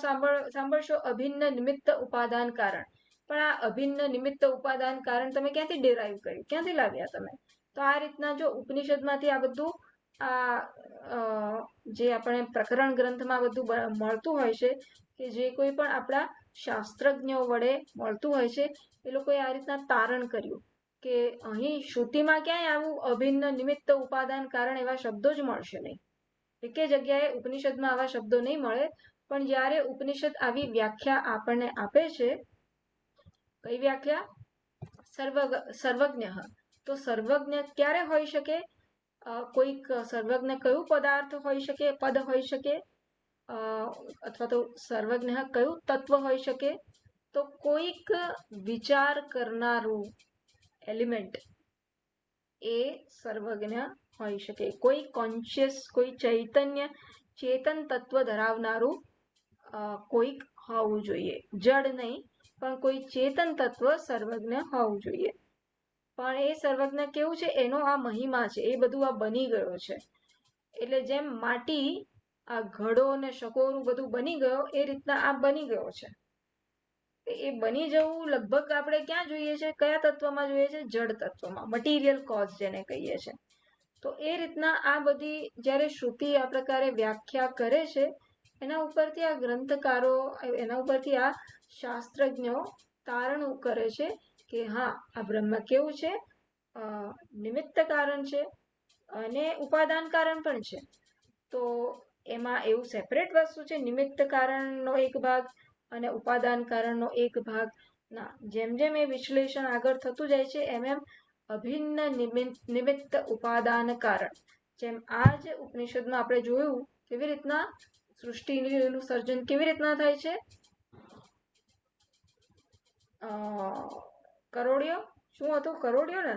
સાંભળશો અભિન્ન નિમિત્ત ઉપાદાન કારણ. પણ આ અભિન્ન નિમિત્ત ઉપાદાન કારણ તમે ક્યાંથી ડિરાઈવ કર્યું? ક્યાંથી લાવ્યા તમે? તો આ રીતના જો ઉપનિષદમાંથી આ બધું આ જે આપણે પ્રકરણ ગ્રંથમાં બધું મળતું હોય છે, કે જે કોઈ પણ આપણા શાસ્ત્રજ્ઞો વડે મળતું હોય છે, એ લોકોએ આ રીતના તારણ કર્યું કે અહીં શ્રુતિમાં ક્યાંય આવું અભિન્ન નિમિત્ત ઉપાદાન કારણ એવા શબ્દો જ મળશે નહીં. એકે જગ્યાએ ઉપનિષદમાં આવા શબ્દો નહીં મળે, પણ જ્યારે ઉપનિષદ આવી વ્યાખ્યા આપણને આપે છે, કઈ વ્યાખ્યા? સર્વજ્ઞ. તો સર્વજ્ઞ ક્યારે હોઈ શકે? કોઈક સર્વજ્ઞ કયું પદાર્થ હોઈ શકે, પદ હોઈ શકે, અથવા તો સર્વજ્ઞ કયું તત્વ હોઈ શકે? તો કોઈક વિચાર કરનારું એલિમેન્ટ એ સર્વજ્ઞ હોઈ શકે. કોઈ કોન્શિયસ, કોઈ ચૈતન્ય, ચેતન તત્વ ધરાવનારું કોઈક હોવું જોઈએ. જડ નહીં, પણ કોઈ ચેતન તત્વ સર્વજ્ઞ હોવું જોઈએ. પણ એ સર્વજ્ઞ કેવું છે? એનો આ મહિમા છે, એ બધું આ બની ગયો છે. એટલે જેમ માટી, આ ઘડો ને શકોરું બધું બની ગયો, એ રીતના આ બની ગયો છે. એ બની જવું લગભગ આપણે ક્યાં જોઈએ છે? કયા તત્વમાં જોઈએ છે? જડ તત્વમાં, મટીરિયલ કોઝ જેને કહીએ છીએ. તો એ રીતના આ બધી જ્યારે શ્રુતિ આ પ્રકારે વ્યાખ્યા કરે છે, એના ઉપરથી આ ગ્રંથકારો, એના ઉપરથી આ શાસ્ત્રજ્ઞો તારણ કરે છે કે હા, આ બ્રહ્મ કેવું છે? નિમિત્ત કારણ છે અને ઉપાદાન કારણ પણ છે. તો એમાં એવું સેપરેટ વસ્તુ છે, નિમિત્ત કારણનો એક ભાગ અને ઉપાદાન કારણનો એક ભાગ ના. જેમ જેમ એ વિશ્લેષણ આગળ થતું જાય છે, એમ એમ અભિન્ન નિમિત્ત ઉપાદાન કારણ, જેમ આ જ ઉપનિષદમાં આપણે જોયું કેવી રીતના સૃષ્ટિનું સર્જન કેવી રીતના થાય છે. કરોડિયો શું હતું? કરોડિયો ને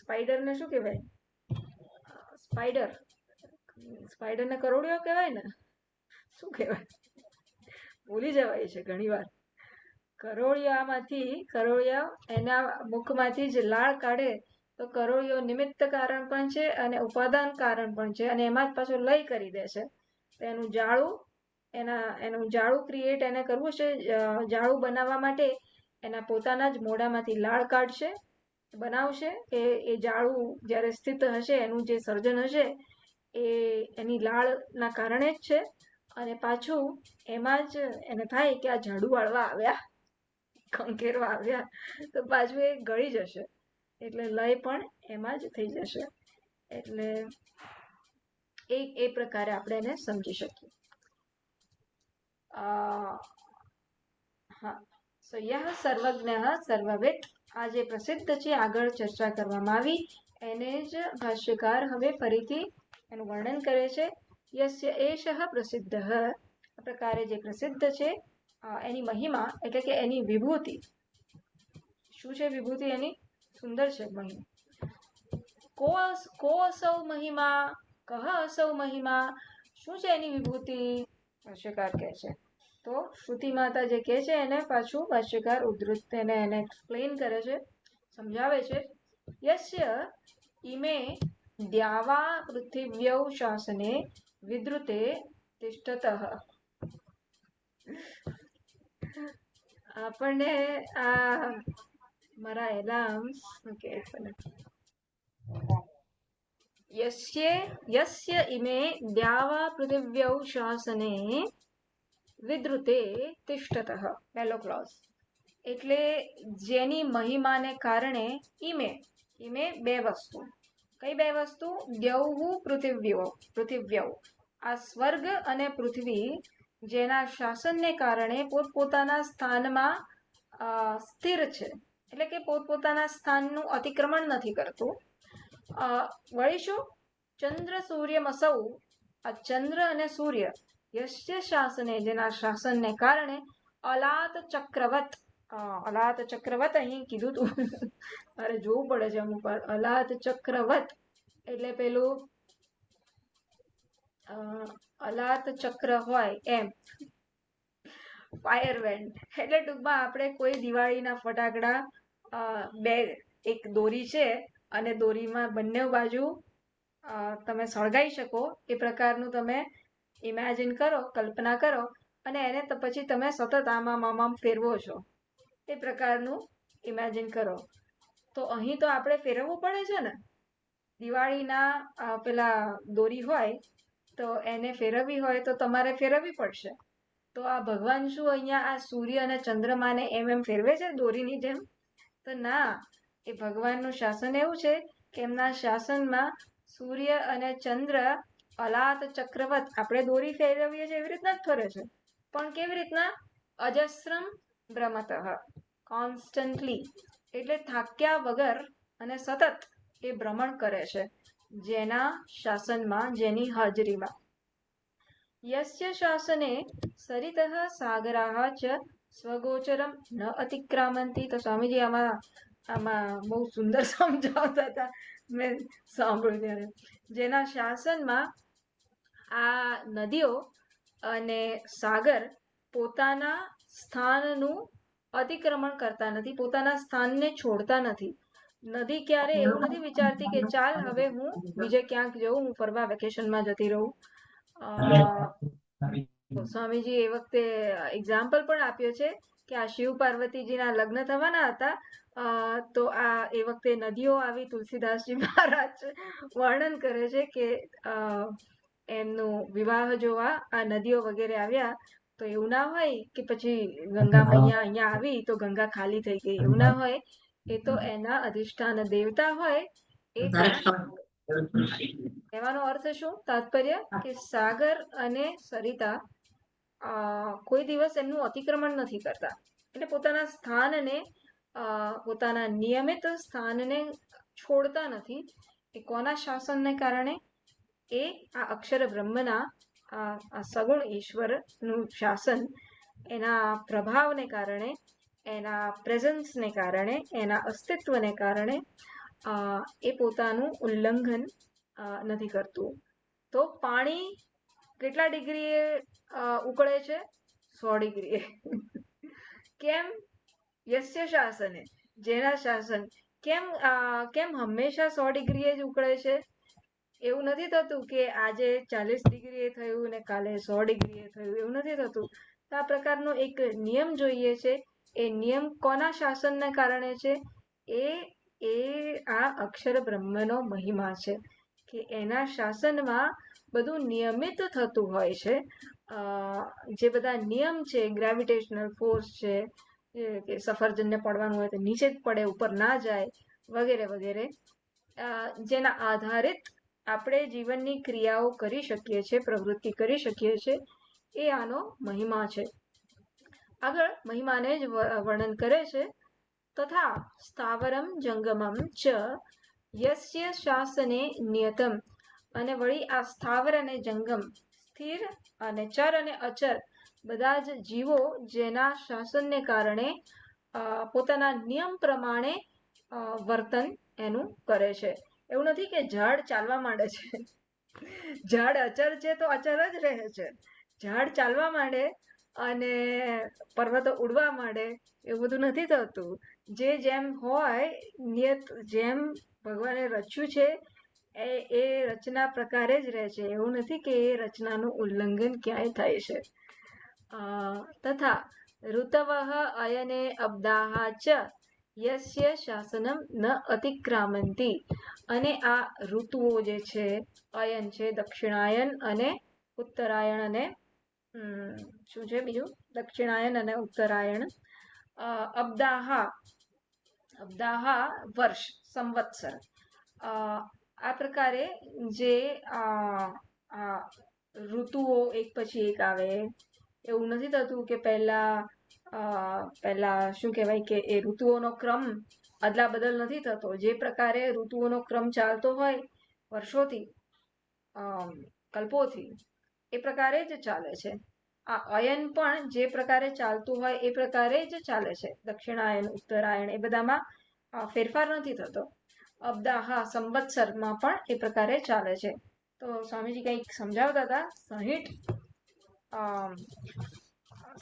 સ્પાઈડર ને શું કહેવાય? સ્પાઈડર ને કરોડિયો કહેવાય ને? શું કહેવાય? ભૂલી જવાય છે ઘણી વાર. કરોળિયા એના મુખમાંથી જ લાળ કાઢે, તો કરોળિયો નિમિત્ત કારણ પણ છે અને ઉપાદાન કારણ પણ છે, અને એમાં જ પાછો લય કરી દે છે. તો એનું જાળું ક્રિએટ એને કરવું છે. જાળું બનાવવા માટે એના પોતાના જ મોઢામાંથી લાળ કાઢશે, બનાવશે. એ જાળું જ્યારે સ્થિત હશે, એનું જે સર્જન હશે એ એની લાળના કારણે જ છે. અને પાછું એમાં જ એને થાય કે આ ઝાડુ વાળવા આવ્યા, ખંખેરવા આવ્યા, તો પાછું એ ગળી જશે. એટલે લય પણ એમાં જ થઈ જશે. એટલે એ પ્રકારે આપણે એને સમજી શકીએ. હા, સો યહ સર્વજ્ઞ સર્વવિદ, આ જે પ્રસિદ્ધ છે, આગળ ચર્ચા કરવામાં આવી, એને જ ભાષ્યકાર હવે ફરીથી એનું વર્ણન કરે છે. યસ્ય એષઃ પ્રસિદ્ધ, આ પ્રકારે જે પ્રસિદ્ધ છે, એની મહિમા એટલે કે એની વિભૂતિ. શું છે વિભૂતિ એની? સુંદર છે મહિમા. કો અસૌ મહિમા, કહ અસૌ મહિમા, શું છે એની વિભૂતિ? ભાષ્યકાર કહે છે. તો શ્રુતિ માતા જે કહે છે એને પાછું ભાષ્યકાર ઉદ્ધૃત એને એક્સપ્લેન કરે છે, સમજાવે છે. યસ્ય ઇમે દ્યાવા પૃથિવ્યૌ શાસને વિદ્રુતે તિષ્ઠતઃ. આપણને આ મારા એલાર્મ્સ યસ્ય ઇમે દ્યાવા પૃથિવ્યૌ શાસને વિદ્રુતે તિષ્ઠતઃ, પહેલો ક્લોઝ. એટલે જેની મહિમાને કારણે ઇમે બે વસ્તુ. કઈ બે વસ્તુ? દ્યૌહુ પૃથિવ્યૌ, આ સ્વર્ગ અને પૃથ્વી જેના શાસનને કારણે પોતપોતાના સ્થાનમાં સ્થિર છે, એટલે કે પોતપોતાના સ્થાનનું અતિક્રમણ નથી કરતું. વળી શું? ચંદ્ર સૂર્યમસૌ, આ ચંદ્ર અને સૂર્ય યસ્ય શાસને, જેના શાસનને કારણે અલાત ચક્રવત અહીં કીધું તું, મારે જોવું પડે છે અમુક વાર. અલાત ચક્રવત એટલે પેલું અલાત ચક્ર હોય એમ, ફાયર વેન્ટ. એટલે ટૂંકમાં આપણે કોઈ દિવાળીના ફટાકડા, એક દોરી છે અને દોરીમાં બંને બાજુ તમે સળગાઈ શકો, એ પ્રકારનું તમે ઇમેજિન કરો, કલ્પના કરો, અને એને પછી તમે સતત આમાં ફેરવો છો, એ પ્રકારનું ઇમેજિન કરો. તો અહીં તો આપણે ફેરવવું પડે છે ને, દિવાળીના પેલા દોરી હોય તો એને ફેરવવી હોય તો તમારે ફેરવવી પડશે. તો આ ભગવાન શું અહીંયા આ સૂર્ય અને ચંદ્રમાને એમ ફેરવે છે દોરીની જેમ? તો ના, એ ભગવાનનું શાસન એવું છે કે એમના શાસનમાં સૂર્ય અને ચંદ્ર અલાત ચક્રવત, આપણે દોરી ફેરવીએ છીએ એવી રીતના જ ફરે છે, પણ કેવી રીતના? અજસ્રમ ભ્રમતઃ, કોન્સ્ટન્ટલી, એટલે થાક્યા વગર અને સતત એ ભ્રમણ કરે છે, જેના શાસનમાં, જેની હાજરીમાં. યસ્ય શાસને સરિતઃ સાગરાઃ ચ સ્વગોચરમ ન અતિક્રામંતી. તો સ્વામીજી આમાં બહુ સુંદર સમજાવતા હતા, મેં સાંભળ્યું ત્યારે. જેના શાસનમાં આ નદીઓ અને સાગર પોતાના સ્થાનનું અતિક્રમણ કરતા નથી, પોતાના સ્થાનને છોડતા નથી. નદી ક્યારે એવું નથી વિચારતી કે ચાલ હવે હું બીજે ક્યાંક જઉં, હું ફરવા વેકેશનમાં જતી રહું. સ્વામીજી એ વખતે એક્ઝામ્પલ પણ આપ્યો છે કે આ શિવ પાર્વતીજીના લગ્ન થવાના હતા, તો આ એ વખતે નદીઓ આવી, તુલસીદાસજી મહારાજ વર્ણન કરે છે કે એમનું વિવાહ જોવા આ નદીઓ વગેરે આવ્યા. તો એવું ના હોય કે પછી ગંગા મૈયા અહીંયા આવી તો ગંગા ખાલી થઈ ગઈ, એવું ના હોય. એ તો એના અધિષ્ઠાન દેવતા હોય. એ કહેવાનો અર્થ શું, તાત્પર્ય કે સાગર અને સરિતા કોઈ દિવસ એમનું અતિક્રમણ નથી કરતા, એટલે પોતાના સ્થાનને, પોતાના નિયમિત સ્થાનને છોડતા નથી. એ કોના શાસનને કારણે? એ આ અક્ષર બ્રહ્મના આ સગુણ ઈશ્વરનું શાસન, એના પ્રભાવને કારણે, એના પ્રેઝન્સને કારણે, એના અસ્તિત્વને કારણે એ પોતાનું ઉલ્લંઘન નથી કરતું. તો પાણી કેટલા ડિગ્રીએ ઉકળે છે? 100 ડિગ્રીએ. કેમ? યસ્ય શાસને, જેના શાસન. કેમ હંમેશા 100 ડિગ્રીએ જ ઉકળે છે? એવું નથી થતું કે આજે 40 ડિગ્રીએ થયું ને કાલે 100 ડિગ્રીએ થયું, એવું નથી થતું. તો આ પ્રકારનો એક નિયમ જોઈએ છે. એ નિયમ કોના શાસનને કારણે છે? એ આ અક્ષર બ્રહ્મનો મહિમા છે કે એના શાસનમાં બધું નિયમિત થતું હોય છે. જે બધા નિયમ છે, ગ્રેવિટેશનલ ફોર્સ છે, કે સફરજનને પડવાનું હોય તો નીચે જ પડે, ઉપર ના જાય, વગેરે વગેરે, જેના આધારિત આપણે જીવનની ક્રિયાઓ કરી શકીએ છીએ, પ્રવૃત્તિ કરી શકીએ છીએ. એ આનો મહિમા છે. આગળ મહિમાને જ વર્ણન કરે છે. તથા સ્થાવરમ જંગમમ ચ યસ્ય શાસને નિયતમ. અને વળી આ સ્થાવર અને જંગમ, સ્થિર અને ચર અને અચર, બધા જ જીવો જેના શાસનને કારણે પોતાના નિયમ પ્રમાણે વર્તન એનું કરે છે. એવું નથી કે ઝાડ ચાલવા માંડે છે, ઝાડ અચર છે તો અચર જ રહે છે. ઝાડ ચાલવા માંડે અને પર્વતો ઉડવા માંડે, એવું બધું નથી થતું. જે જેમ હોય, નિયત જેમ ભગવાને રચ્યું છે એ રચના પ્રકારે જ રહે છે. એવું નથી કે એ રચનાનું ઉલ્લંઘન ક્યાંય થાય છે. તથા ઋતવઃ અયને અબ્દાહ ચ યસ્ય શાસનમ ન અતિક્રામંતી. અને આ ઋતુઓ જે છે, અયન છે, દક્ષિણાયન અને ઉત્તરાયણ, અને શું છે બીજું? દક્ષિણાયન અને ઉત્તરાયણ. અબ્દાહ વર્ષ, સંવત્સર. આ પ્રકારે જે ઋતુઓ એક પછી એક આવે, એવું નથી થતું કે પહેલા શું કહેવાય કે એ ઋતુઓનો ક્રમ અદલા બદલ નથી થતો. જે પ્રકારે ઋતુઓનો ક્રમ ચાલતો હોય વર્ષોથી, કલ્પોથી, એ પ્રકારે જ ચાલે છે. આ અયન પણ જે પ્રકારે ચાલતું હોય એ પ્રકારે જ ચાલે છે. દક્ષિણાયન, ઉત્તરાયણ, એ બધામાં ફેરફાર નથી થતો. અબ્દાહ સંવત્સરમાં પણ એ પ્રકારે ચાલે છે. તો સ્વામીજી કંઈક સમજાવતા હતા. 60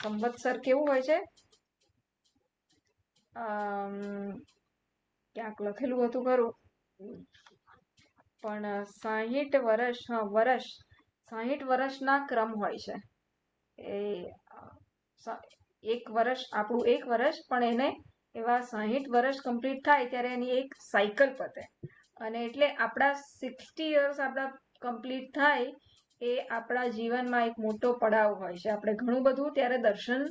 સંવત્સર કેવું હોય છે? ક્યાંક લખેલું હતું ખરું, પણ 60 વર્ષના ક્રમ હોય છે. એક વર્ષ, આપણું એક વર્ષ, પણ એને એવા 60 વર્ષ કમ્પ્લીટ થાય ત્યારે એની એક સાયકલ પતે. અને એટલે આપણા 60 યર્સ આપણા કમ્પ્લીટ થાય એ આપણા જીવનમાં એક મોટો પડાવ હોય છે. આપણે ઘણું બધું ત્યારે દર્શન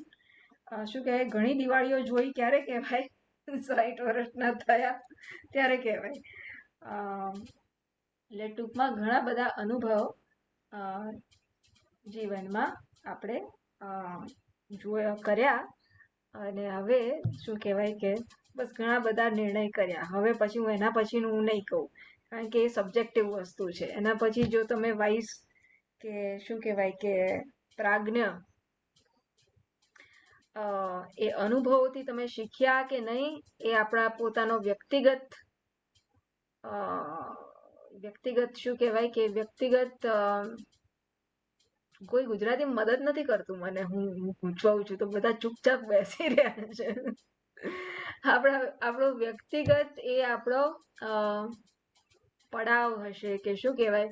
શું કહેવાય, ઘણી દિવાળીઓ જોઈ ક્યારે કહેવાય, 60 વર્ષના થયા ત્યારે કહેવાય. એટલે ટૂંકમાં ઘણા બધા અનુભવ જીવનમાં આપણે કર્યા, અને હવે શું કહેવાય કે બસ ઘણા બધા નિર્ણય કર્યા. હવે પછી હું એના પછીનું હું નહીં કહું, કારણ કે એ સબ્જેક્ટિવ વસ્તુ છે. એના પછી જો તમે વાઇસ કે શું કહેવાય કે પ્રાજ્ઞ એ અનુભવોથી તમે શીખ્યા કે નહીં, એ આપણા પોતાનો વ્યક્તિગત શું કહેવાય કે વ્યક્તિગત કોઈ ગુજરાતી મદદ નથી કરતું મને. હું પૂછવું છું તો બધા ચૂપચાપ બેસી રહ્યા છે. આપણો વ્યક્તિગત એ આપણો પડાવ હશે કે શું કહેવાય,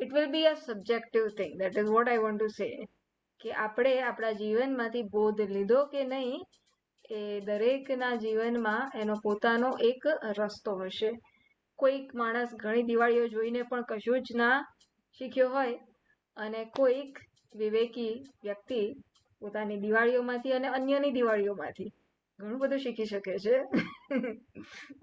it will be a subjective thing. That is what I want to say. કે આપણે આપણા જીવનમાંથી બોધ લીધો કે નહીં, એ દરેકના જીવનમાં એનો પોતાનો એક રસ્તો હશે. કોઈક માણસ ઘણી દિવાળીઓ જોઈને પણ કશું જ ના શીખ્યો હોય, અને કોઈક વિવેકી વ્યક્તિ પોતાની દિવાળીઓમાંથી અને અન્યની દિવાળીઓમાંથી ઘણું બધું શીખી શકે છે.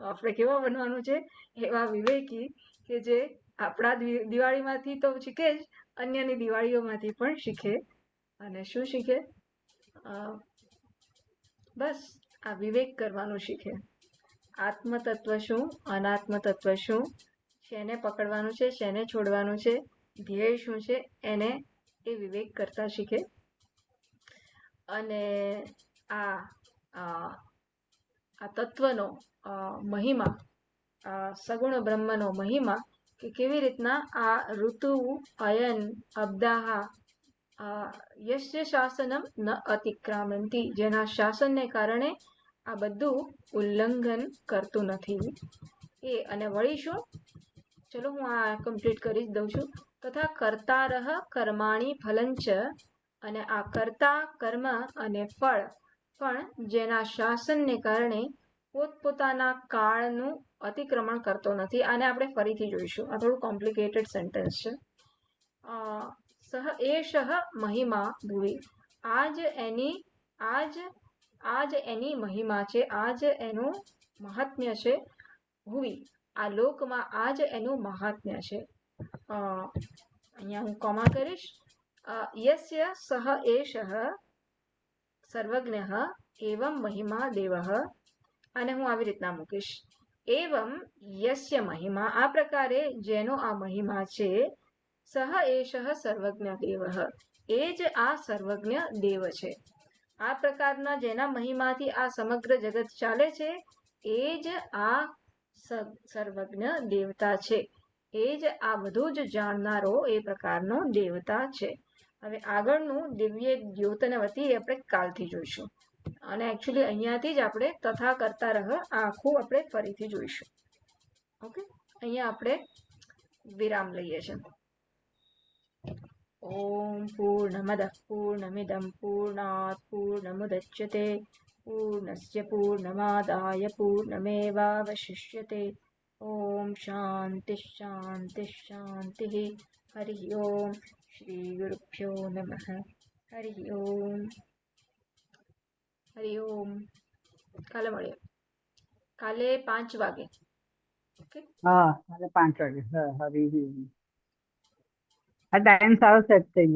આપણે કેવા બનવાનું છે? એવા વિવેકી કે જે આપણા દિવાળીમાંથી તો શીખે જ, અન્યની દિવાળીઓમાંથી પણ શીખે. અને શું શીખે? બસ આ વિવેક કરવાનું શીખે. આત્મતત્વ શું, અનાત્મ તત્વ શું, શેને પકડવાનું છે, શેને છોડવાનું છે, ધ્યેય શું છે, એને એ વિવેક કરતા શીખે. અને આ તત્વનો મહિમા, સગુણ બ્રહ્મનો મહિમા, કે કેવી રીતના આ ઋતુ અયન અબ્દાહા યસ્ય શાસનમ ન અતિક્રામંતી, જેના શાસનને કારણે આ બધું ઉલ્લંઘન કરતું નથી. એ અને વળી શું, ચલો હું આ કમ્પ્લીટ કરી દઉં છું. તથા કર્તારઃ કર્માણી ફલંચ, અને આ કર્તા કર્મ અને ફળ પણ જેના શાસનને કારણે પોતપોતાના કાળનું અતિક્રમણ કરતો નથી. આને આપણે ફરીથી જોઈશું, આ થોડું કોમ્પ્લિકેટેડ સેન્ટેન્સ છે. સહ એષઃ મહિમા ભુવિ, આજ એની મહિમા છે, આજ એનું મહાત્મ્ય છે. ભુવિ, આ લોકમાં આજ એનું મહાત્મ્ય છે. અહીંયા હું કોમા કરીશ. યસ્ય સહ એષઃ સર્વજ્ઞ એવં મહિમા દેવઃ, અને હું આવી રીતના મૂકીશ. એવં યસ્ય મહિમા, આ પ્રકારે જેનો આ મહિમા છે. સહ એષઃ સર્વજ્ઞ દેવઃ, એ જ આ સર્વજ્ઞ દેવ છે. આ પ્રકારના જેના મહિમાથી આ સમગ્ર જગત ચાલે છે, એ જ આ સર્વજ્ઞ દેવતા છે. એ જ આ બધું જ જાણનારો એ પ્રકારનો દેવતા છે. હવે આગળનું દિવ્ય દ્યોતનવતી આપણે કાલથી જોઈશું. અને એકચ્યુઅલી અહીંયાથી જ આપણે તથા કરતા રહ આખું આપણે ફરીથી જોઈશું. ઓકે, અહીંયા આપણે વિરામ લઈએ છીએ. ઓમ પૂર્ણમદ પૂર્ણમિદં પૂર્ણાત પૂર્ણમુદચ્યતે પૂર્ણસ્ય પૂર્ણમાદાય પૂર્ણમેવાવશિષ્યતે. ઓમ શાંતિ શાંતિ શાંતિ. હરિ ઓમ. શ્રી ગુરુભ્યો નમઃ. હરિ ઓમ. હરિ ઓમ. કાલે મળીએ, કાલે 5 વાગે. ઓકે, હા, કાલે 5 વાગે. હા, હરી આ ટાઈમ સારો સેટ થઈ ગયો.